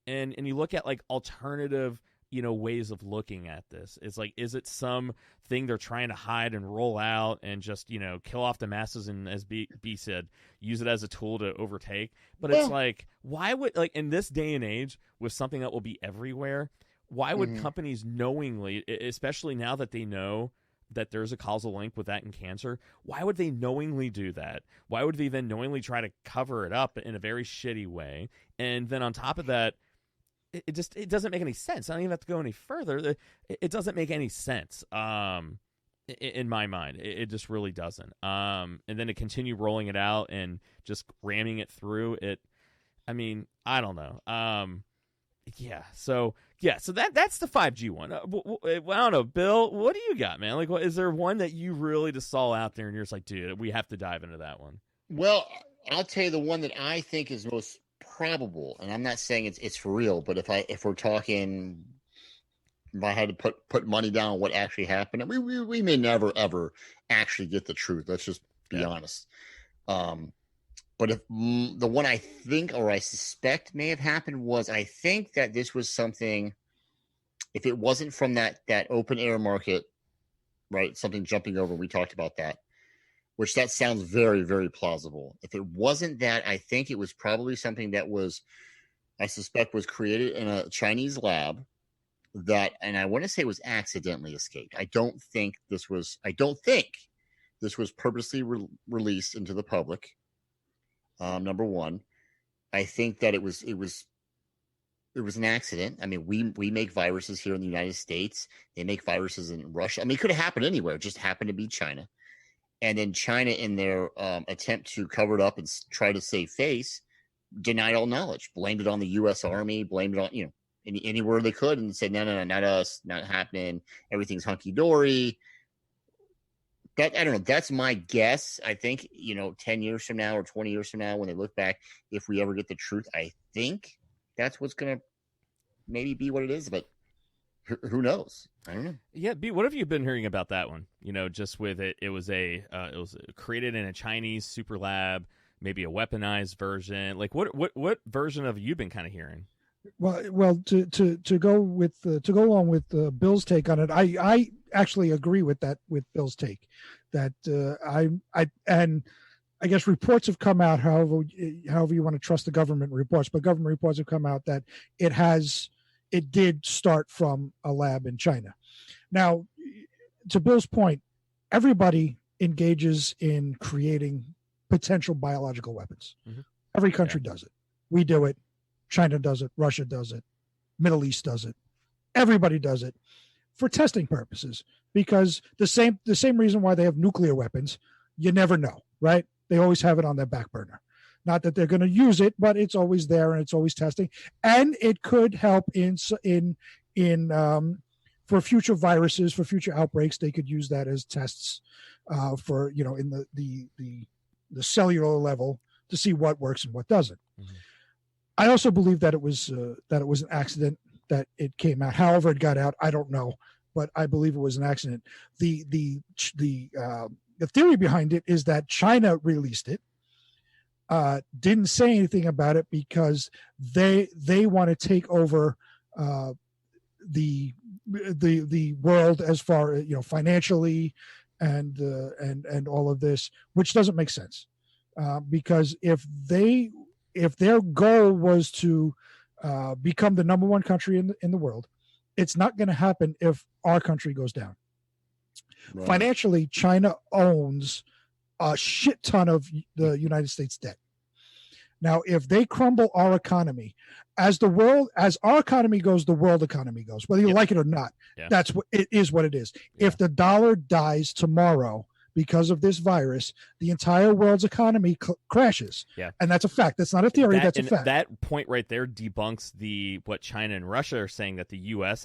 Speaker 1: and you look at like alternative ways of looking at this. It's like, is it some thing they're trying to hide and roll out and just, kill off the masses and, as B said, use it as a tool to overtake? But it's like, why would, like, in this day and age with something that will be everywhere, why would companies knowingly, especially now that they know that there's a causal link with that and cancer, why would they knowingly do that? Why would they then knowingly try to cover it up in a very shitty way? And then on top of that, it doesn't make any sense. I don't even have to go any further. It doesn't make any sense in my mind. It just really doesn't. And then to continue rolling it out and just ramming it through it. I mean, I don't know. So that's the 5G one. I don't know, Bill. What do you got, man? Like, is there one that you really just saw out there and you're just like, dude, we have to dive into that one?
Speaker 2: Well, I'll tell you the one that I think is most probable, and I'm not saying it's for real, but if we're talking, if I had to put money down on what actually happened, we may never ever actually get the truth. Let's just be honest. But if the one I think or I suspect may have happened was, I think that this was something, if it wasn't from that open air market, right? Something jumping over, we talked about that, which that sounds very, very plausible. If it wasn't that, I think it was probably something that was, I suspect, was created in a Chinese lab that, and I want to say was accidentally escaped. I don't think this was purposely released into the public. Number one, I think that it was an accident. I mean, we make viruses here in the United States. They make viruses in Russia. I mean, it could have happened anywhere. It just happened to be China. And then China, in their attempt to cover it up and try to save face, denied all knowledge, blamed it on the U.S. Army, blamed it on, anywhere they could, and said, no, not us, not happening. Everything's hunky-dory. I don't know. That's my guess. I think, 10 years from now or 20 years from now, when they look back, if we ever get the truth, I think that's what's going to maybe be what it is. But who knows? I don't know.
Speaker 1: Yeah, B, what have you been hearing about that one? Just with it, it was created in a Chinese super lab, maybe a weaponized version. Like, what version have you been kind of hearing?
Speaker 3: Well, to go along with Bill's take on it, I actually agree with Bill's take, that I guess reports have come out, however you want to trust the government reports, but government reports have come out that it did start from a lab in China. Now, to Bill's point, everybody engages in creating potential biological weapons. Mm-hmm. Every country does it. We do it. China does it. Russia does it. Middle East does it. Everybody does it for testing purposes, because the same reason why they have nuclear weapons, you never know, right? They always have it on their back burner. Not that they're going to use it, but it's always there and it's always testing, and it could help in for future viruses, for future outbreaks. They could use that as tests for in the cellular level to see what works and what doesn't. Mm-hmm. I also believe that it was an accident that it came out. However it got out, I don't know, but I believe it was an accident. The theory behind it is that China released it, didn't say anything about it because they want to take over the world as far financially and all of this, which doesn't make sense, because if their goal was to become the number one country in the world, it's not going to happen if our country goes down. Right. Financially, China owns a shit ton of the United States debt. Now, if they crumble our economy, as our economy goes, the world economy goes, whether you like it or not. Yeah. That's what it is. What it is. Yeah. If the dollar dies tomorrow because of this virus, the entire world's economy crashes. Yeah, and that's a fact. That's not a theory. That's a fact.
Speaker 1: That point right there debunks what China and Russia are saying, that the U.S.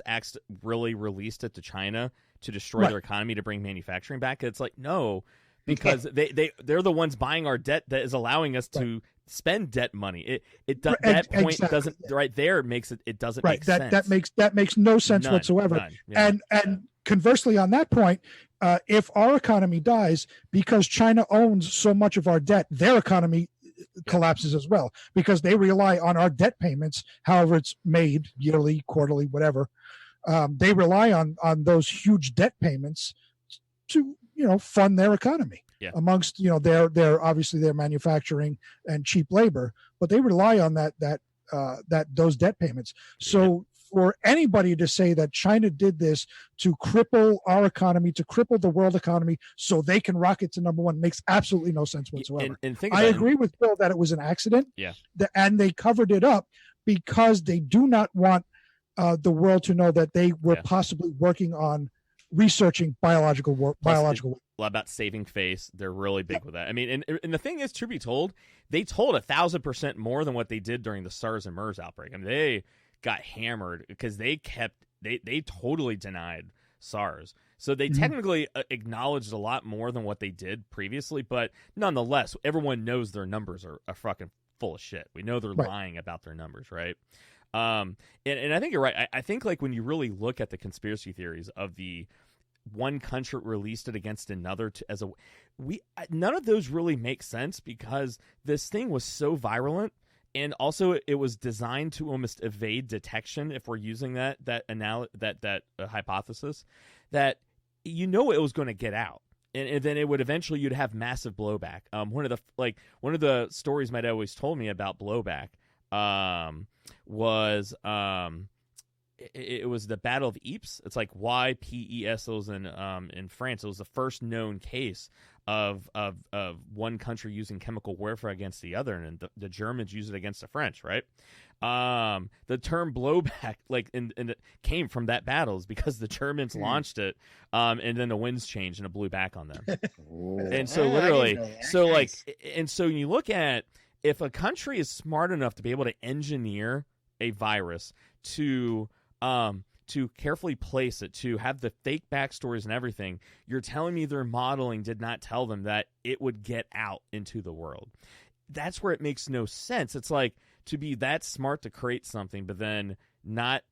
Speaker 1: really released it to China to destroy their economy to bring manufacturing back. It's like, no, because they're the ones buying our debt that is allowing us to spend debt money. That point doesn't right there makes it doesn't make sense. That
Speaker 3: makes no sense whatsoever. None. Yeah. And conversely, on that point, if our economy dies because China owns so much of our debt, their economy collapses as well, because they rely on our debt payments, however it's made, yearly, quarterly, whatever. They rely on those huge debt payments to fund their economy. Yeah. Amongst their obviously their manufacturing and cheap labor, but they rely on those debt payments. So for anybody to say that China did this to cripple our economy, to cripple the world economy, so they can rocket to number one, makes absolutely no sense whatsoever. I agree with Bill that it was an accident.
Speaker 1: Yeah,
Speaker 3: and they covered it up because they do not want the world to know that they were possibly working on researching biological work.
Speaker 1: About saving face. They're really big with that. I mean, and the thing is, to be told, they told 1,000% more than what they did during the SARS and MERS outbreak. I mean, they got hammered because they totally denied SARS. So they technically acknowledged a lot more than what they did previously, but nonetheless, everyone knows their numbers are fucking full of shit. We know they're lying about their numbers, right? And I think you're right. I think like when you really look at the conspiracy theories of the one country released it against another none of those really make sense, because this thing was so virulent, and also it was designed to almost evade detection, if we're using that hypothesis, that it was going to get out. And then it would eventually, you'd have massive blowback. One of the stories my dad always told me about blowback was it was the Battle of Ypres. It's like YPES. It was in France. It was the first known case of one country using chemical warfare against the other, and the Germans used it against the French, right? The term blowback it came from that battle, is because the Germans launched it, and then the winds changed and it blew back on them. And so literally, so you look at, if a country is smart enough to be able to engineer a virus to carefully place it, to have the fake backstories and everything, you're telling me their modeling did not tell them that it would get out into the world. That's where it makes no sense. It's like, to be that smart to create something, but then not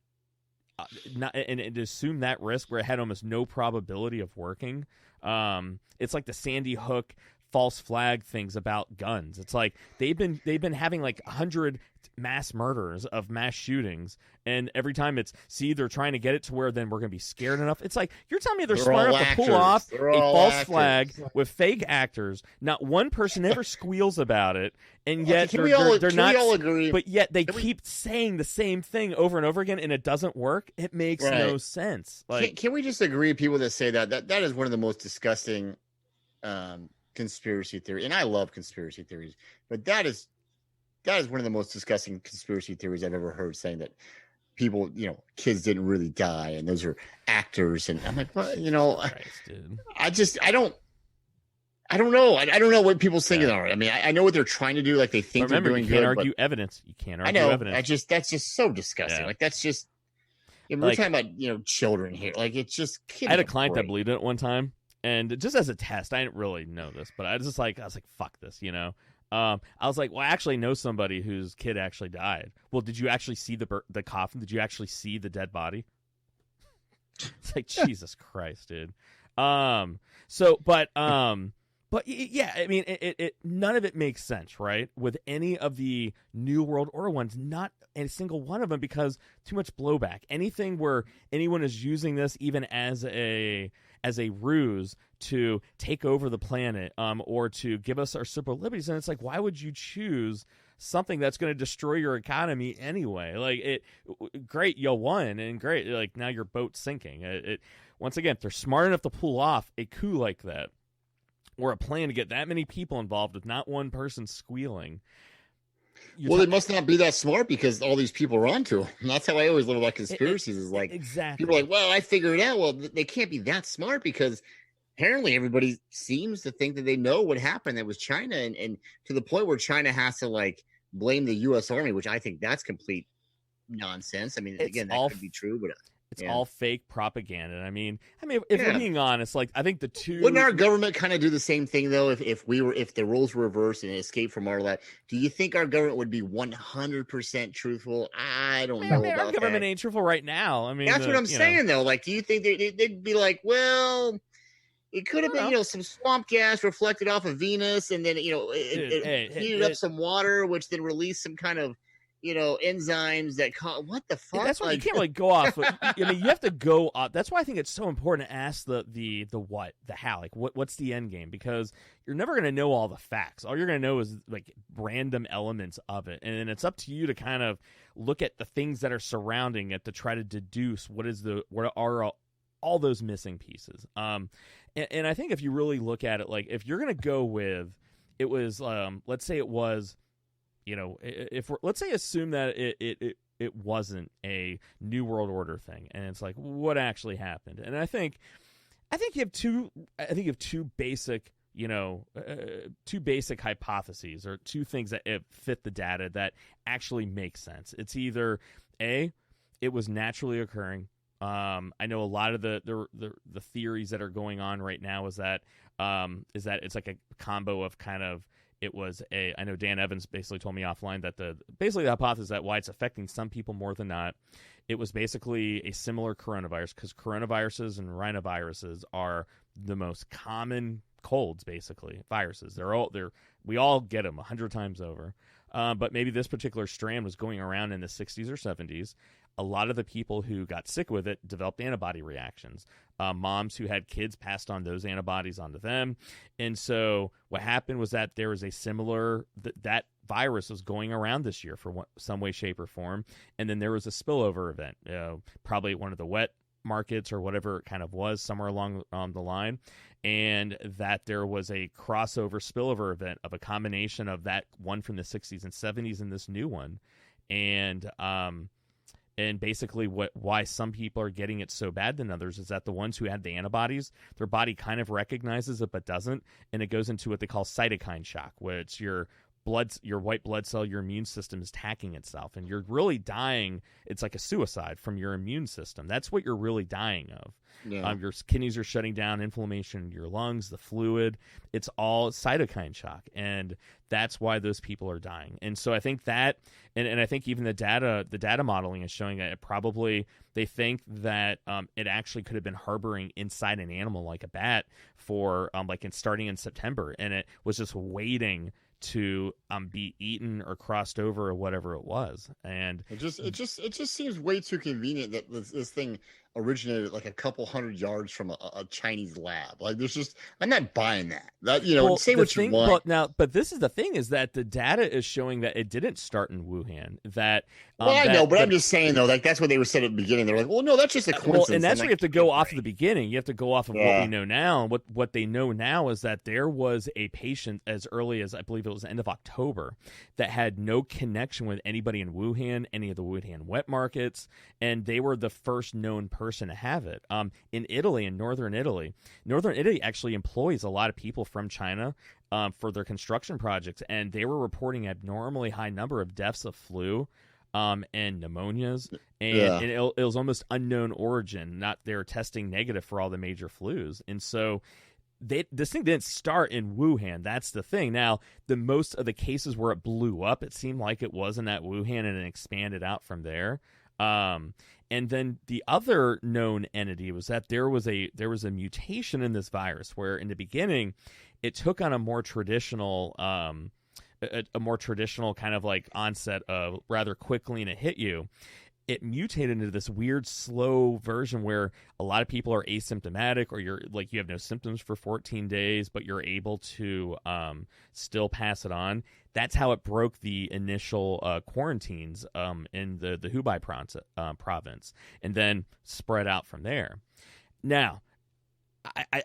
Speaker 1: and assume that risk where it had almost no probability of working. It's like the Sandy Hook false flag things about guns. It's like they've been having like 100 mass murders of mass shootings, and every time they're trying to get it to where then we're going to be scared enough. It's like, you're telling me they're smart enough to pull off a false flag with fake actors. Not one person ever squeals about it, and yet they're not. All agree? But yet they keep saying the same thing over and over again, and it doesn't work. It makes no sense. Like,
Speaker 2: can we just agree, people that say that is one of the most disgusting conspiracy theory, and I love conspiracy theories, but that is one of the most disgusting conspiracy theories I've ever heard, saying that people, kids didn't really die and those are actors. And I'm like, well, Christ, dude. I don't know. I don't know what people's thinking are. I mean, I know what they're trying to do. Like, they think they're doing good.
Speaker 1: You can't argue evidence. You can't argue evidence.
Speaker 2: That's just so disgusting. Yeah. Like, that's just, we're talking about, children here. Like, it's just,
Speaker 1: I had a client that believed it one time. And just as a test, I didn't really know this, but I was like, fuck this, I was like, well, I actually know somebody whose kid actually died. Well, did you actually see the coffin? Did you actually see the dead body? It's like, Jesus Christ, dude. But But yeah, I mean, it none of it makes sense, right? With any of the New World Order ones, not a single one of them, because too much blowback. Anything where anyone is using this even as a ruse to take over the planet, or to give us our civil liberties, and it's like, why would you choose something that's going to destroy your economy anyway? Like, great, you won, and great, like, now your boat's sinking. Once again, if they're smart enough to pull off a coup like that, or a plan to get that many people involved with not one person squealing.
Speaker 2: Well, they must not be that smart, because all these people are onto them. And that's how I always live about conspiracies. Is like,
Speaker 1: exactly.
Speaker 2: People are like, well, I figured it out. Well, they can't be that smart, because apparently everybody seems to think that they know what happened. That was China, and to the point where China has to like blame the U.S. Army, which I think that's complete nonsense. I mean, again, that could be true, but
Speaker 1: it's all fake propaganda. I mean, if we're being honest, like, I think the two.
Speaker 2: Wouldn't our government kind of do the same thing though? If the roles were reversed and escaped from our lab, do you think our government would be 100% truthful? I don't know.
Speaker 1: Our government ain't truthful right now. I mean,
Speaker 2: that's what I'm saying though. Like, do you think they'd be like, well, it could have been, some swamp gas reflected off of Venus, and then it heated up some water, which then released some kind of enzymes that what the fuck?
Speaker 1: That's why you can't really go off. I mean, you have to go off. That's why I think it's so important to ask the what, the how, like what's the end game, because you're never going to know all the facts. All you're going to know is like random elements of it, and then it's up to you to kind of look at the things that are surrounding it to try to deduce what are all those missing pieces. And I think if you really look at it, like, if you're going to go with it was, let's say it was. Let's say assume that it wasn't a New World Order thing, and it's like, what actually happened? And I think you have two basic hypotheses, or two things that fit the data that actually make sense. It's either A, it was naturally occurring. I know a lot of the theories that are going on right now is that it's like a combo of kind of. It was I know Dan Evans basically told me offline that the hypothesis that why it's affecting some people more than not, it was basically a similar coronavirus, because coronaviruses and rhinoviruses are the most common colds, basically viruses. We all get them 100 times over. But maybe this particular strand was going around in the 60s or 70s. A lot of the people who got sick with it developed antibody reactions. Moms who had kids passed on those antibodies onto them. And so what happened was that there was a similar, that virus was going around this year for some way, shape, or form. And then there was a spillover event, probably one of the wet markets or whatever it kind of was, somewhere along the line. And that there was a crossover spillover event of a combination of that one from the 60s and 70s and this new one. And basically why some people are getting it so bad than others is that the ones who had the antibodies, their body kind of recognizes it but doesn't, and it goes into what they call cytokine shock, which your white blood cell, your immune system is attacking itself, and you're really dying. It's like a suicide from your immune system. That's what you're really dying of. Yeah. Your kidneys are shutting down, inflammation in your lungs, the fluid. It's all cytokine shock, and that's why those people are dying. And so I think that, and I think even the data modeling is showing that they think that it actually could have been harboring inside an animal like a bat for starting in September, and it was just waiting to be eaten or crossed over or whatever it was. And
Speaker 2: it just seems way too convenient that this thing originated like a couple hundred yards from a Chinese lab. Like, I'm not buying that. Say what you want.
Speaker 1: But this is the thing, is that the data is showing that it didn't start in Wuhan.
Speaker 2: I know, but I'm just saying though, like, that's what they were said at the beginning. They're like, well, no, that's just a coincidence.
Speaker 1: And that's where you have to go off of the beginning. You have to go off of what we know now. And what they know now is that there was a patient as early as, I believe it was the end of October, that had no connection with anybody in Wuhan, any of the Wuhan wet markets, and they were the first known person to have it. In Italy, in northern Italy actually employs a lot of people from China for their construction projects, and they were reporting abnormally high number of deaths of flu and pneumonias, and it was almost unknown origin. They were testing negative for all the major flus, and so this thing didn't start in Wuhan. That's the thing. Now, the most of the cases where it blew up, it seemed like it wasn't at Wuhan, and it expanded out from there. And then the other known entity was that there was a mutation in this virus where in the beginning it took on a more traditional a more traditional kind of like onset of rather quickly, and it hit you. It mutated into this weird slow version where a lot of people are asymptomatic, or you're like, you have no symptoms for 14 days, but you're able to still pass it on. That's how it broke the initial quarantines in the Hubei province, and then spread out from there. Now,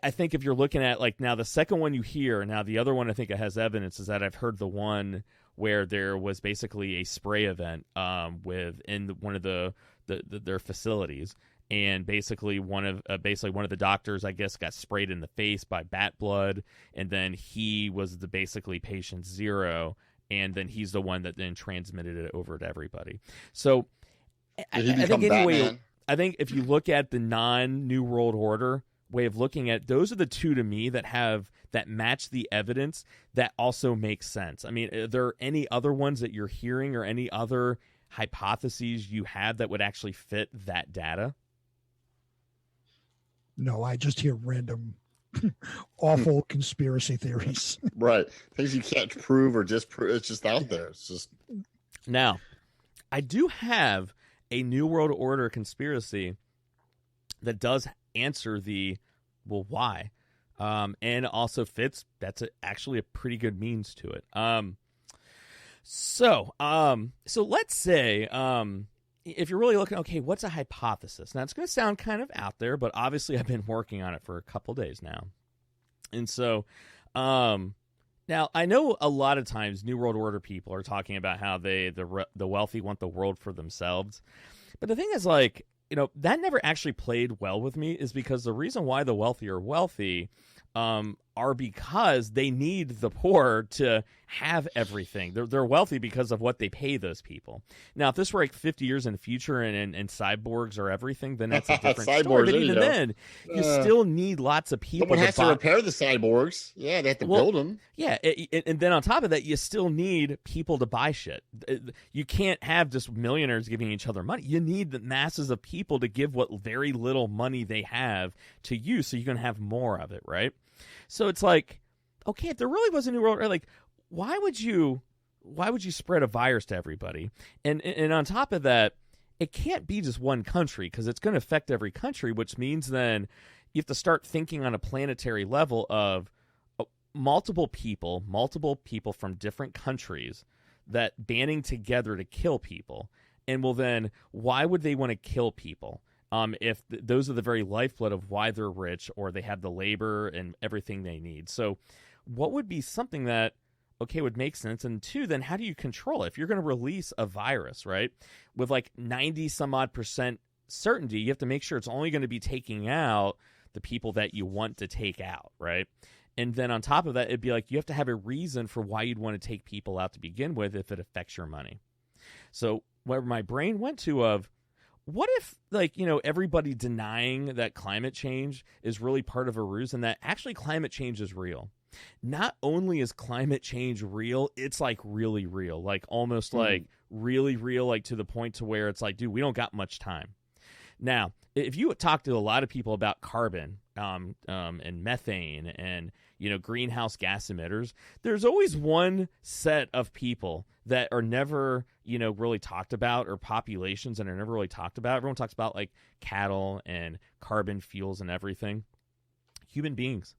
Speaker 1: I think if you're looking at like now the second one you hear, now the other one I think it has evidence is that I've heard the one where there was basically a spray event within one of their facilities, and basically one of the doctors, I guess, got sprayed in the face by bat blood, and then he was the basically patient zero, and then he's the one that then transmitted it over to everybody. So I think anyway, I think if you look at the non-New World Order way of looking at, those are the two to me that match the evidence that also makes sense. I mean, are there any other ones that you're hearing or any other hypotheses you have that would actually fit that data?
Speaker 3: No, I just hear random awful conspiracy theories.
Speaker 2: Right. Things you can't prove or disprove. It's just out there. It's just.
Speaker 1: Now, I do have a New World Order conspiracy that does answer the, well, why? And also fits. That's actually a pretty good means to it. So let's say, if you're really looking, okay, what's a hypothesis? Now, it's going to sound kind of out there, but obviously I've been working on it for a couple days now. And so, now I know a lot of times New World Order people are talking about how the wealthy want the world for themselves. But the thing is, like, that never actually played well with me, is because the reason why the wealthy are wealthy are because they need the poor to have everything. They're wealthy because of what they pay those people. Now, if this were like 50 years in the future and cyborgs are everything, then that's a different story. But even then, you still need lots of people.
Speaker 2: Someone has to repair the cyborgs. Yeah, they have to build them.
Speaker 1: Yeah, and then on top of that, you still need people to buy shit. You can't have just millionaires giving each other money. You need the masses of people to give what very little money they have to you, so you can have more of it, right? So it's like, okay, if there really was a New World Order, like, why would you spread a virus to everybody? And on top of that, it can't be just one country, because it's going to affect every country, which means then you have to start thinking on a planetary level of multiple people from different countries that banding together to kill people. And well, then why would they want to kill people? If those are the very lifeblood of why they're rich, or they have the labor and everything they need. So what would be something that, okay, would make sense? And two, then how do you control it? If you're going to release a virus, right, with like 90 some odd % certainty, you have to make sure it's only going to be taking out the people that you want to take out, right? And then on top of that, it'd be like you have to have a reason for why you'd want to take people out to begin with if it affects your money. So where my brain went to of, what if, like, everybody denying that climate change is really part of a ruse, and that actually climate change is real? Not only is climate change real, it's like really real, like almost like really real, like to the point to where it's like, dude, we don't got much time. Now, if you talk to a lot of people about carbon and methane and, greenhouse gas emitters, there's always one set of people that are never, really talked about, or populations that are never really talked about. Everyone talks about like cattle and carbon fuels and everything. Human beings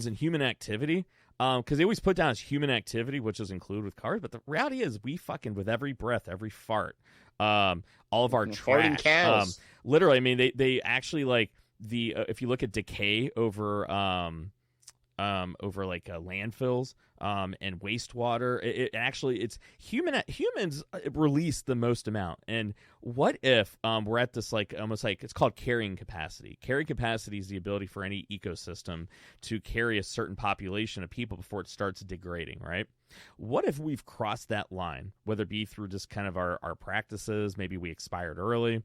Speaker 1: and human activity, because they always put down as human activity, which is included with cars. But the reality is we fucking, with every breath, every fart, all of our trash,
Speaker 2: cows.
Speaker 1: Literally, I mean, they actually, like, if you look at decay over like landfills and wastewater, it's humans release the most amount. And what if we're at this, like, almost like, it's called carrying capacity. Carrying capacity is the ability for any ecosystem to carry a certain population of people before it starts degrading, right? What if we've crossed that line, whether it be through just kind of our practices, maybe we expired early?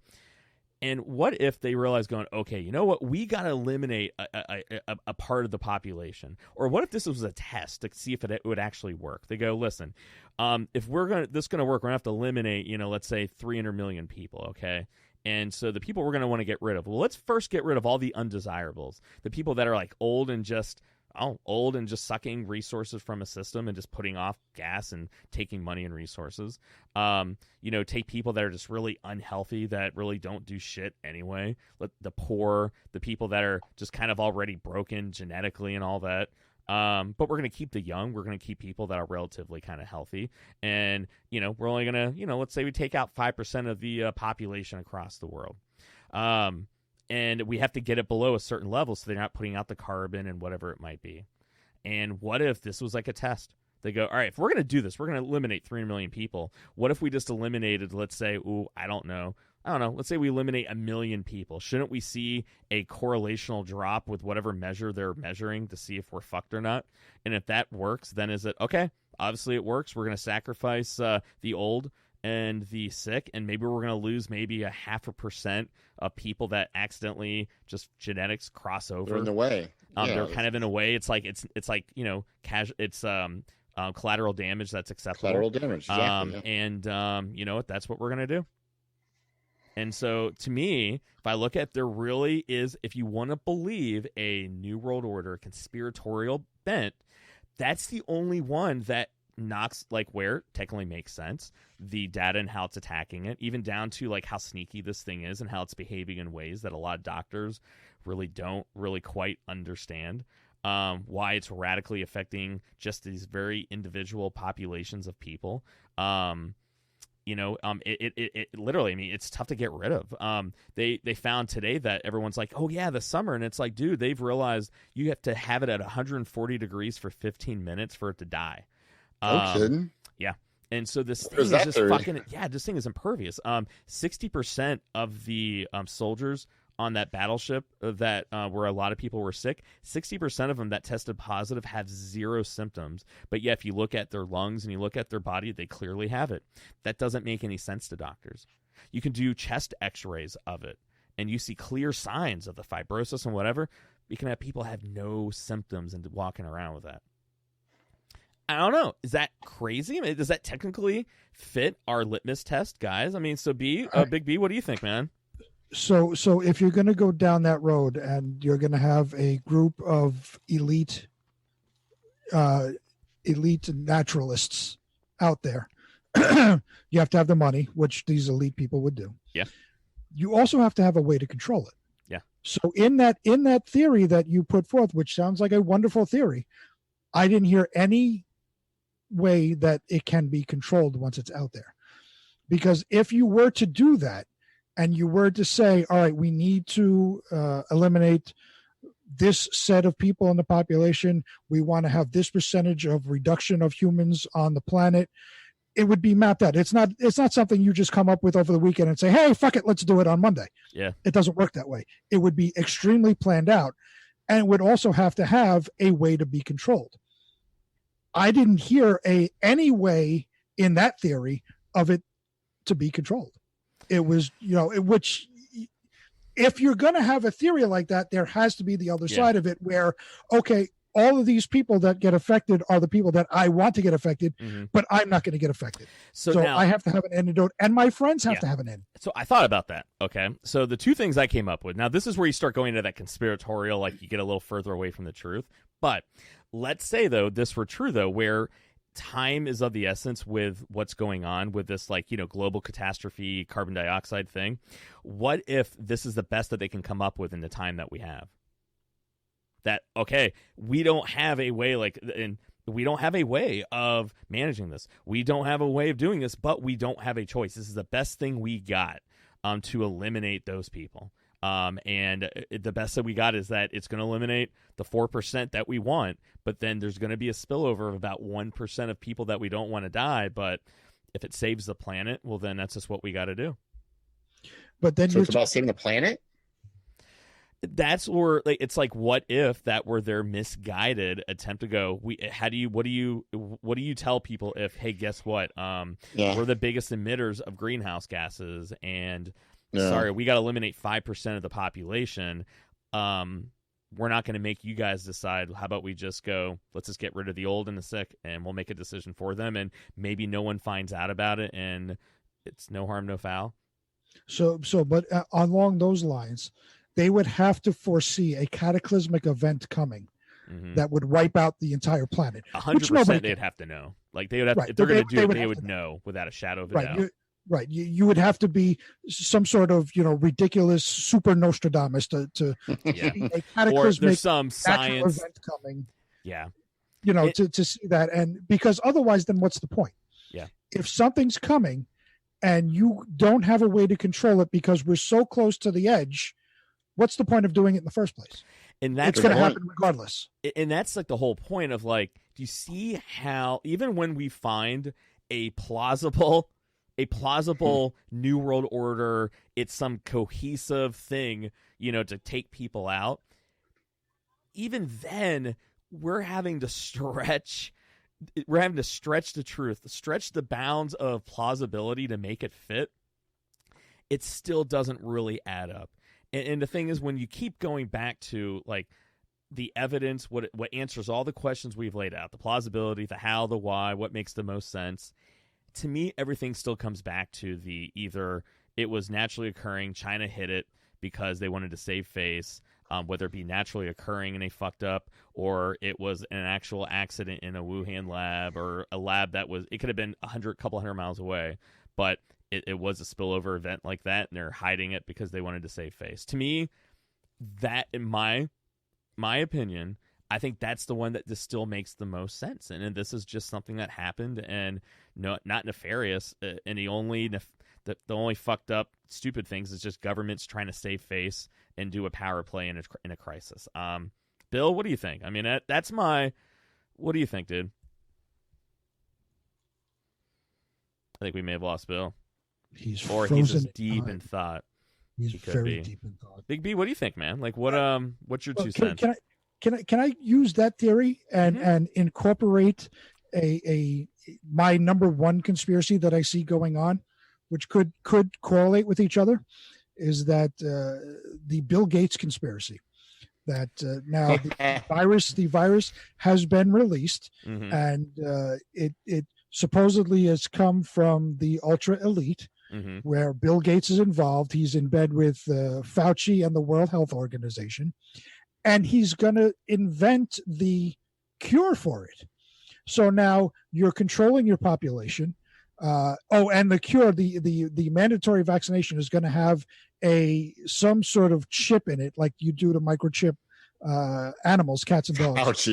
Speaker 1: And what if they realize, going, okay, you know what? We got to eliminate a part of the population. Or what if this was a test to see if it would actually work? They go, listen, if this is going to work, we're going to have to eliminate, let's say 300 million people, okay? And so the people we're going to want to get rid of. Well, let's first get rid of all the undesirables, the people that are like old and just old and just sucking resources from a system and just putting off gas and taking money and resources. Take people that are just really unhealthy, that really don't do shit anyway. Let the poor, the people that are just kind of already broken genetically and all that. But we're going to keep the young. We're going to keep people that are relatively kind of healthy. And, we're only going to, let's say we take out 5% of the population across the world. And we have to get it below a certain level so they're not putting out the carbon and whatever it might be. And what if this was like a test? They go, all right, if we're going to do this, we're going to eliminate 3 million people. What if we just eliminated, let's say, I don't know. Let's say we eliminate 1 million people. Shouldn't we see a correlational drop with whatever measure they're measuring to see if we're fucked or not? And if that works, then is it, okay, obviously it works. We're going to sacrifice the old and the sick, and maybe we're going to lose maybe 0.5% of people that accidentally just genetics cross over.
Speaker 2: They're in the way.
Speaker 1: They're kind of in a way. It's like collateral damage that's acceptable.
Speaker 2: Collateral damage, exactly.
Speaker 1: And you know what? That's what we're going to do. And so, to me, if I look at, there really is, if you want to believe a New World Order conspiratorial bent, that's the only one that knocks, like, where it technically makes sense, the data and how it's attacking it, even down to like how sneaky this thing is and how it's behaving in ways that a lot of doctors really don't really quite understand. Why it's radically affecting just these very individual populations of people. It literally, I mean, it's tough to get rid of. They found today that everyone's like, oh yeah, the summer. And it's like, dude, they've realized you have to have it at 140 degrees for 15 minutes for it to die.
Speaker 2: No kidding.
Speaker 1: Yeah. And so this thing is just fucking, this thing is impervious. 60% of the soldiers on that battleship that where a lot of people were sick, 60% of them that tested positive have 0 symptoms. But yet, if you look at their lungs and you look at their body, they clearly have it. That doesn't make any sense to doctors. You can do chest x-rays of it, and you see clear signs of the fibrosis and whatever. You can have people have no symptoms and walking around with that. I don't know. Is that crazy? I mean, does that technically fit our litmus test, guys? I mean, so Big B, what do you think, man?
Speaker 3: So if you're going to go down that road and you're going to have a group of elite naturalists out there, you have to have the money, which these elite people would do.
Speaker 1: Yeah.
Speaker 3: You also have to have a way to control it.
Speaker 1: Yeah.
Speaker 3: So in that theory that you put forth, which sounds like a wonderful theory, I didn't hear any way that it can be controlled once it's out there. Because if you were to do that, and you were to say, all right, we need to eliminate this set of people in the population, we want to have this percentage of reduction of humans on the planet, it would be mapped out. It's not something you just come up with over the weekend and say, hey, fuck it, let's do it on Monday.
Speaker 1: Yeah.
Speaker 3: It doesn't work that way. It would be extremely planned out, and it would also have to have a way to be controlled. I didn't hear any way in that theory of it to be controlled. It was, which if you're going to have a theory like that, there has to be the other side of it where, okay, all of these people that get affected are the people that I want to get affected, but I'm not going to get affected. So now, I have to have an antidote, and my friends have to have an end.
Speaker 1: So I thought about that. Okay. So the two things I came up with, now this is where you start going into that conspiratorial, like you get a little further away from the truth. But let's say, though, this were true, though, where time is of the essence with what's going on with this, like, global catastrophe, carbon dioxide thing. What if this is the best that they can come up with in the time that we have? That, okay, we don't have a way, we don't have a way of managing this. We don't have a way of doing this, but we don't have a choice. This is the best thing we got to eliminate those people. And the best that we got is that it's going to eliminate the 4% that we want, but then there's going to be a spillover of about 1% of people that we don't want to die. But if it saves the planet, well, then that's just what we got to do.
Speaker 3: But then
Speaker 2: it's about saving the planet.
Speaker 1: That's where, like, it's like, what if that were their misguided attempt to go? What do you tell people if, hey, guess what? We're the biggest emitters of greenhouse gases, and sorry, we got to eliminate 5% of the population. We're not going to make you guys decide. How about we just go, let's just get rid of the old and the sick, and we'll make a decision for them, and maybe no one finds out about it, and it's no harm, no foul.
Speaker 3: But along those lines, they would have to foresee a cataclysmic event coming that would wipe out the entire planet.
Speaker 1: 100% they'd have to know. Like they would have, if they're going to do it, they would know without a shadow of a doubt.
Speaker 3: Right. You would have to be some sort of, ridiculous super Nostradamus to a cataclysmic
Speaker 1: or there's some science
Speaker 3: event coming.
Speaker 1: Yeah.
Speaker 3: To see that. And because otherwise, then what's the point?
Speaker 1: Yeah.
Speaker 3: If something's coming and you don't have a way to control it because we're so close to the edge, what's the point of doing it in the first place?
Speaker 1: And that's
Speaker 3: going to happen regardless.
Speaker 1: And that's like the whole point of like, do you see how even when we find a plausible new world order, it's some cohesive thing, to take people out, even then we're having to stretch the truth, stretch the bounds of plausibility to make it fit. It still doesn't really add up. And the thing is, when you keep going back to like the evidence, what answers all the questions we've laid out, the plausibility, the how, the why, what makes the most sense, to me, everything still comes back to the either it was naturally occurring, China hit it because they wanted to save face, whether it be naturally occurring and they fucked up, or it was an actual accident in a Wuhan lab or a lab that was, it could have been couple hundred miles away, but it was a spillover event like that, and they're hiding it because they wanted to save face. To me, that, in my opinion, I think that's the one that just still makes the most sense. And this is just something that happened, and not nefarious. And the only fucked up, stupid things is just governments trying to save face and do a power play in a crisis. Bill, what do you think? I mean, what do you think, dude? I think we may have lost Bill.
Speaker 3: He's
Speaker 1: just deep in thought.
Speaker 3: He's very deep in thought.
Speaker 1: Big B, what do you think, man? Like, what's your 2 cents?
Speaker 3: Can I use that theory and incorporate my number one conspiracy that I see going on, which could correlate with each other, is that the Bill Gates conspiracy. That now the virus has been released, and it supposedly has come from the ultra elite, where Bill Gates is involved. He's in bed with Fauci and the World Health Organization, and he's going to invent the cure for it. So now you're controlling your population. And the cure, the mandatory vaccination is going to have some sort of chip in it, like you do to microchip animals, cats and dogs.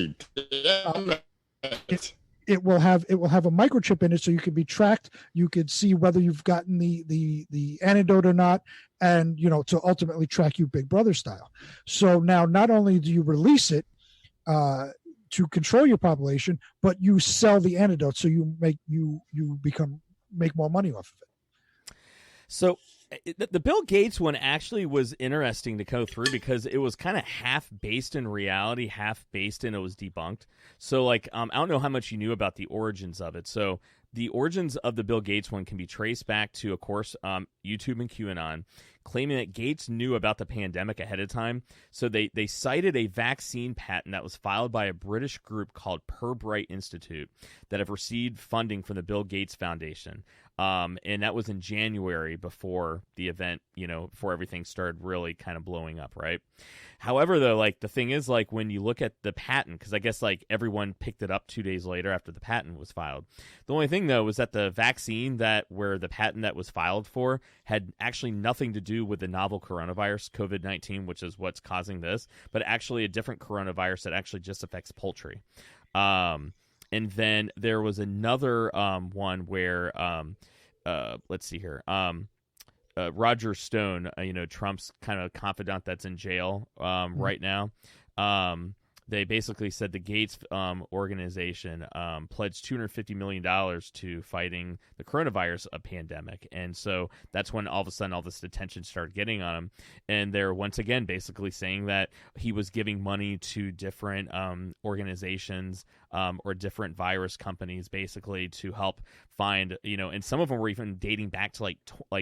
Speaker 3: It will have a microchip in it, so you can be tracked. You could see whether you've gotten the antidote or not, and to ultimately track you Big Brother style. So now, not only do you release it to control your population, but you sell the antidote, so you make more money off of it.
Speaker 1: So the Bill Gates one actually was interesting to go through because it was kind of half based in reality, half based in it was debunked. So like, I don't know how much you knew about the origins of it. So the origins of the Bill Gates one can be traced back to, of course, YouTube and QAnon, claiming that Gates knew about the pandemic ahead of time. So they cited a vaccine patent that was filed by a British group called Pirbright Institute that have received funding from the Bill Gates Foundation. And that was in January before the event, before everything started really kind of blowing up, right? However, though, like the thing is, like when you look at the patent, because I guess like everyone picked it up 2 days later after the patent was filed. The only thing, though, was that the vaccine where the patent that was filed for had actually nothing to do with the novel coronavirus, Covid-19, which is what's causing this, but actually a different coronavirus that actually just affects poultry. And then there was another one where, let's see here, Roger Stone, Trump's kind of confidant that's in jail right now. They basically said the Gates organization pledged $250 million to fighting the coronavirus pandemic. And so that's when all of a sudden all this attention started getting on him. And they're once again basically saying that he was giving money to different organizations or different virus companies basically to help find, and some of them were even dating back to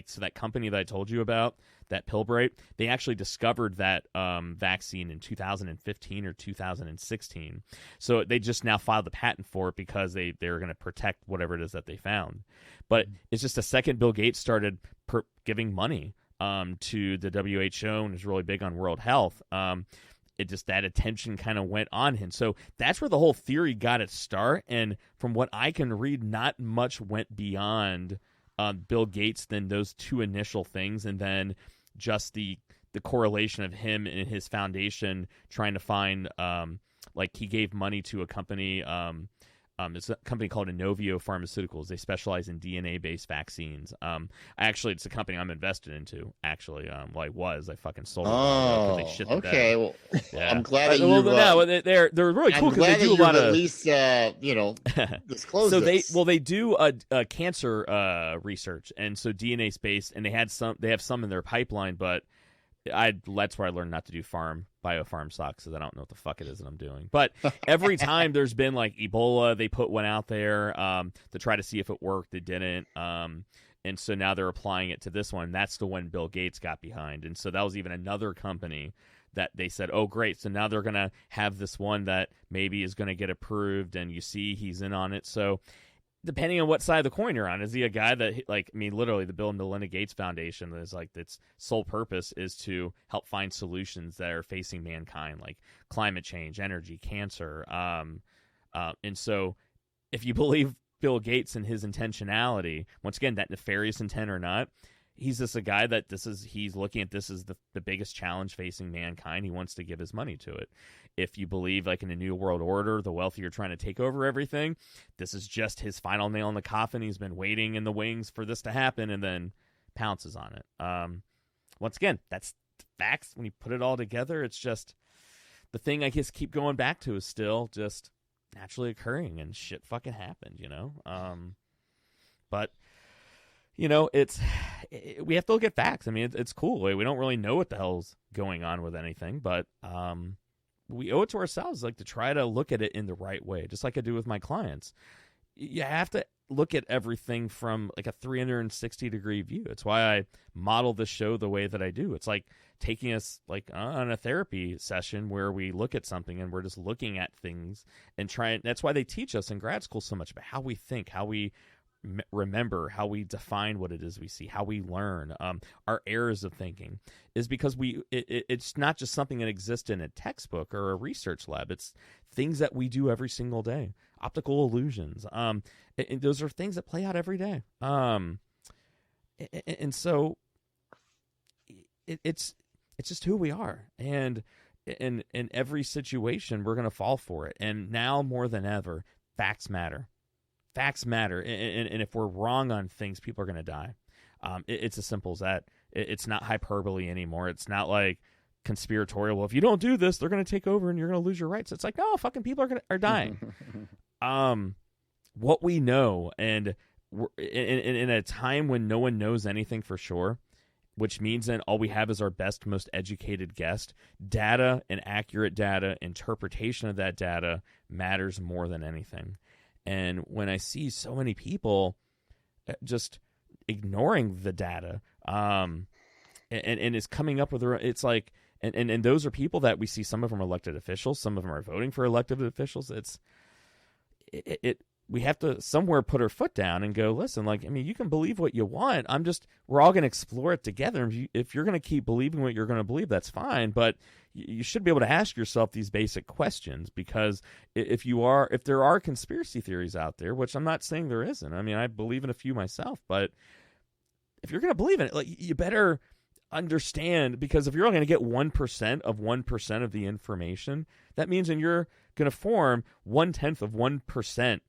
Speaker 1: so that company that I told you about, that Pirbright, they actually discovered that vaccine in 2015 or 2016. So they just now filed the patent for it because they're going to protect whatever it is that they found. But it's just a second Bill Gates started giving money to the WHO and is really big on world health. it just, that attention kind of went on him. So that's where the whole theory got its start. And from what I can read, not much went beyond Bill Gates than those two initial things, and then just the correlation of him and his foundation trying to find, like, he gave money to a company. It's a company called Inovio Pharmaceuticals. They specialize in DNA-based vaccines. Actually, it's a company I'm invested into. Actually, I fucking sold it.
Speaker 2: Oh,
Speaker 1: they shit
Speaker 2: okay.
Speaker 1: the
Speaker 2: Well,
Speaker 1: yeah.
Speaker 2: I'm glad that
Speaker 1: they're really cool because they do a lot of,
Speaker 2: at least disclose.
Speaker 1: So
Speaker 2: this.
Speaker 1: they do a cancer research, and so DNA space, and they have some in their pipeline, but that's where I learned not to do biofarm stocks, because I don't know what the fuck it is that I'm doing. But every time there's been like Ebola, they put one out there to try to see if it worked. It didn't. And so now they're applying it to this one. That's the one Bill Gates got behind. And so that was even another company that they said, oh, great. So now they're going to have this one that maybe is going to get approved, and you see he's in on it. So depending on what side of the coin you're on, is he a guy that, like, I mean, literally the Bill and Melinda Gates Foundation is like, its sole purpose is to help find solutions that are facing mankind, like climate change, energy, cancer. And so if you believe Bill Gates and his intentionality, once again, that nefarious intent or not, he's just a guy that he's looking at this as the biggest challenge facing mankind. He wants to give his money to it. If you believe, like, in a new world order, the wealthy are trying to take over everything, this is just his final nail in the coffin. He's been waiting in the wings for this to happen, and then pounces on it. Once again, that's facts. When you put it all together, it's just the thing I guess keep going back to is still just naturally occurring, and shit fucking happened, but we have to look at facts. I mean, it's cool. We don't really know what the hell's going on with anything, but we owe it to ourselves, like, to try to look at it in the right way, just like I do with my clients. You have to look at everything from like a 360-degree view. It's why I model the show the way that I do. It's like taking us like on a therapy session where we look at something and we're just looking at things and trying. That's why they teach us in grad school so much about how we think, how we remember, how we define what it is we see, how we learn, our errors of thinking, is because it's not just something that exists in a textbook or a research lab. It's things that we do every single day. Optical illusions, and those are things that play out every day. And so it's just who we are, and in every situation we're going to fall for it. And now more than ever, facts matter. Facts matter, and if we're wrong on things, people are going to die. It's as simple as that. It's not hyperbole anymore. It's not like conspiratorial. Well, if you don't do this, they're going to take over and you're going to lose your rights. It's like, no, fucking people are dying. What we know, and we're in a time when no one knows anything for sure, which means that all we have is our best, most educated guess. Data and accurate data, interpretation of that data matters more than anything. And when I see so many people just ignoring the data, and is coming up with it's like, and those are people that we see. Some of them are elected officials, some of them are voting for elected officials. We have to somewhere put our foot down and go, listen, like, I mean, you can believe what you want. We're all going to explore it together. If you're going to keep believing what you're going to believe, that's fine. But you should be able to ask yourself these basic questions, because if there are conspiracy theories out there, which I'm not saying there isn't. I mean, I believe in a few myself, but if you're going to believe in it, like, you better understand, because if you're only going to get 1% of 1% of the information, that means then you're going to form 1/10 of 1%.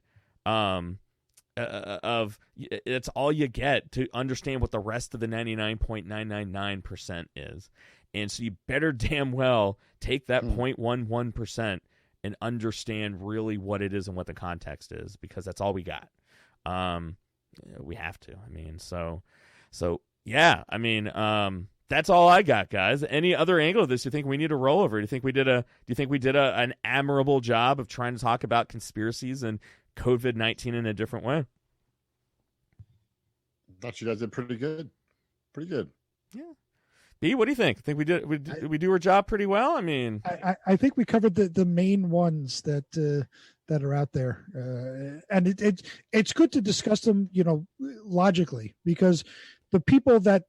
Speaker 1: Of it's all you get to understand what the rest of the 99.999% is. And so you better damn well take that 0.11% and understand really what it is and what the context is, because that's all we got. We have to. I mean, so yeah, I mean, that's all I got, guys. Any other angle of this you think we need to roll over? Do you think we did an admirable job of trying to talk about conspiracies and COVID-19 in a different way?
Speaker 4: I thought you guys did pretty good. Pretty good.
Speaker 1: Yeah. B, what do you think? Think we do our job pretty well? I mean,
Speaker 3: I think we covered the main ones that are out there, and it's good to discuss them, logically, because the people that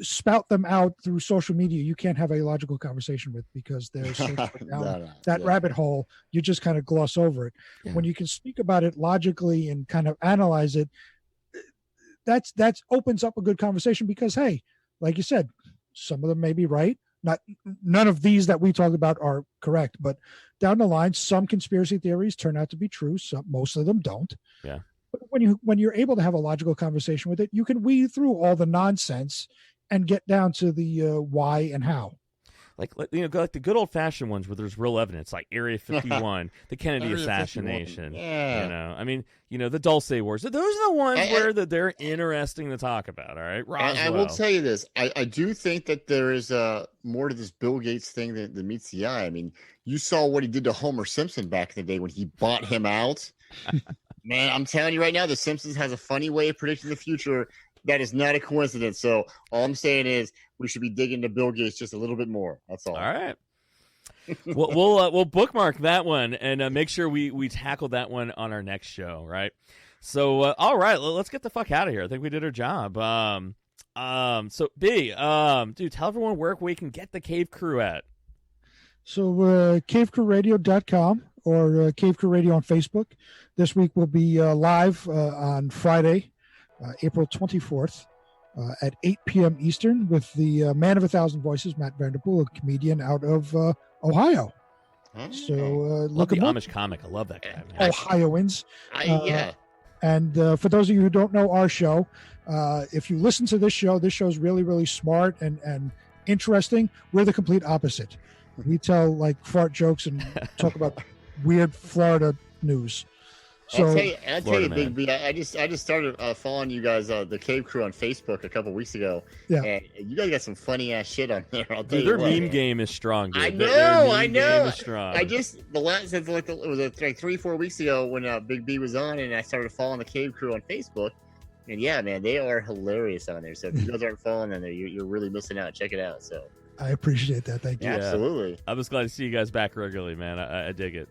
Speaker 3: spout them out through social media, you can't have a logical conversation with, because they're so far down that rabbit hole, you just kind of gloss over it.
Speaker 1: Yeah.
Speaker 3: When you can speak about it logically and kind of analyze it, that's opens up a good conversation, because, hey, like you said, some of them may be right. None of these that we talk about are correct, but down the line, some conspiracy theories turn out to be true. Most of them don't.
Speaker 1: Yeah.
Speaker 3: But when you're able to have a logical conversation with it, you can weed through all the nonsense and get down to the why and how.
Speaker 1: Like the good old fashioned ones where there's real evidence, like Area 51, the Kennedy assassination.
Speaker 2: Yeah.
Speaker 1: I mean, the Dulce Wars. Those are the ones where they're interesting to talk about. All right, Roswell.
Speaker 2: I will tell you this: I do think that there is more to this Bill Gates thing than meets the eye. I mean, you saw what he did to Homer Simpson back in the day when he bought him out. Man, I'm telling you right now, The Simpsons has a funny way of predicting the future. That is not a coincidence. So all I'm saying is we should be digging to Bill Gates just a little bit more. That's all.
Speaker 1: All right. We'll bookmark that one and make sure we tackle that one on our next show, right? So all right, let's get the fuck out of here. I think we did our job. So B, dude, tell everyone where we can get the Cave Crew at.
Speaker 3: So cavecrewradio.com or Cave Crew Radio on Facebook. This week we'll be live on Friday, April 24th at 8 p.m. Eastern with the man of 1,000 voices, Matt Vanderpool, a comedian out of Ohio. So look
Speaker 1: the
Speaker 3: him up.
Speaker 1: Amish comic. I love that guy, man.
Speaker 3: Ohioans.
Speaker 2: Yeah.
Speaker 3: And for those of you who don't know our show, if you listen to this show's really, really smart and interesting. We're the complete opposite. We tell like fart jokes and talk about weird Florida news. So
Speaker 2: I'll tell you, Big B. I just started following you guys, the Cave Crew, on Facebook a couple weeks ago.
Speaker 3: Yeah,
Speaker 2: and you guys got some funny ass shit on there. I'll tell
Speaker 1: Dude,
Speaker 2: you
Speaker 1: their
Speaker 2: what.
Speaker 1: meme game is strong. Dude.
Speaker 2: I
Speaker 1: Their
Speaker 2: know.
Speaker 1: Game is strong.
Speaker 2: I just it was like 3-4 weeks ago when Big B was on, and I started following the Cave Crew on Facebook. And yeah, man, they are hilarious on there. So if you guys aren't following them, you're really missing out. Check it out. So
Speaker 3: I appreciate that. Thank you.
Speaker 2: yeah, absolutely.
Speaker 1: I'm just glad to see you guys back regularly, man. I dig it.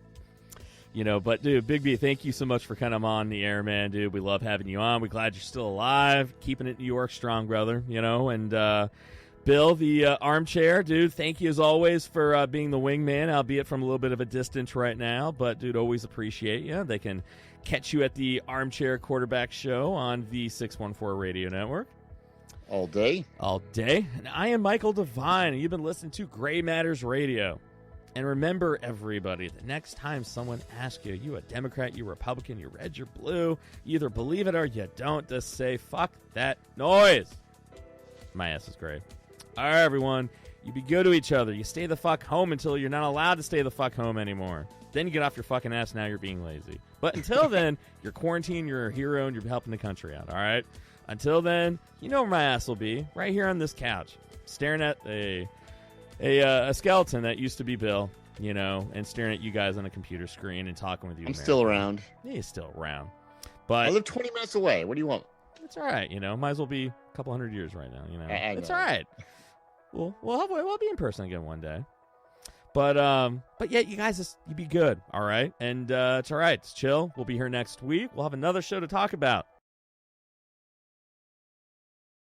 Speaker 1: But dude, Big B, thank you so much for kind of on the air, man, dude. We love having you on. We're glad you're still alive, keeping it New York strong, brother. And Bill, the armchair, dude, thank you as always for being the wingman, albeit from a little bit of a distance right now. But dude, always appreciate you. They can catch you at the Armchair Quarterback Show on the 614 Radio Network.
Speaker 2: All day.
Speaker 1: And I am Michael Devine, and you've been listening to Gray Matters Radio. And remember, everybody, the next time someone asks you a Democrat, you Republican, you red, you're blue, you either believe it or you don't, just say, fuck that noise. My ass is great. All right, everyone, you be good to each other. You stay the fuck home until you're not allowed to stay the fuck home anymore. Then you get off your fucking ass, now you're being lazy. But until then, you're quarantined, you're a hero, and you're helping the country out, all right? Until then, you know where my ass will be, right here on this couch, staring at a skeleton that used to be Bill, and staring at you guys on a computer screen and talking with you.
Speaker 2: I'm still around.
Speaker 1: Yeah, he's still around. But
Speaker 2: I live 20 minutes away. What do you want?
Speaker 1: It's all right, might as well be a couple hundred years right now, It's
Speaker 2: know.
Speaker 1: all right. We'll be in person again one day. But yeah, you guys, you be good, all right? And it's all right. It's chill. We'll be here next week. We'll have another show to talk about.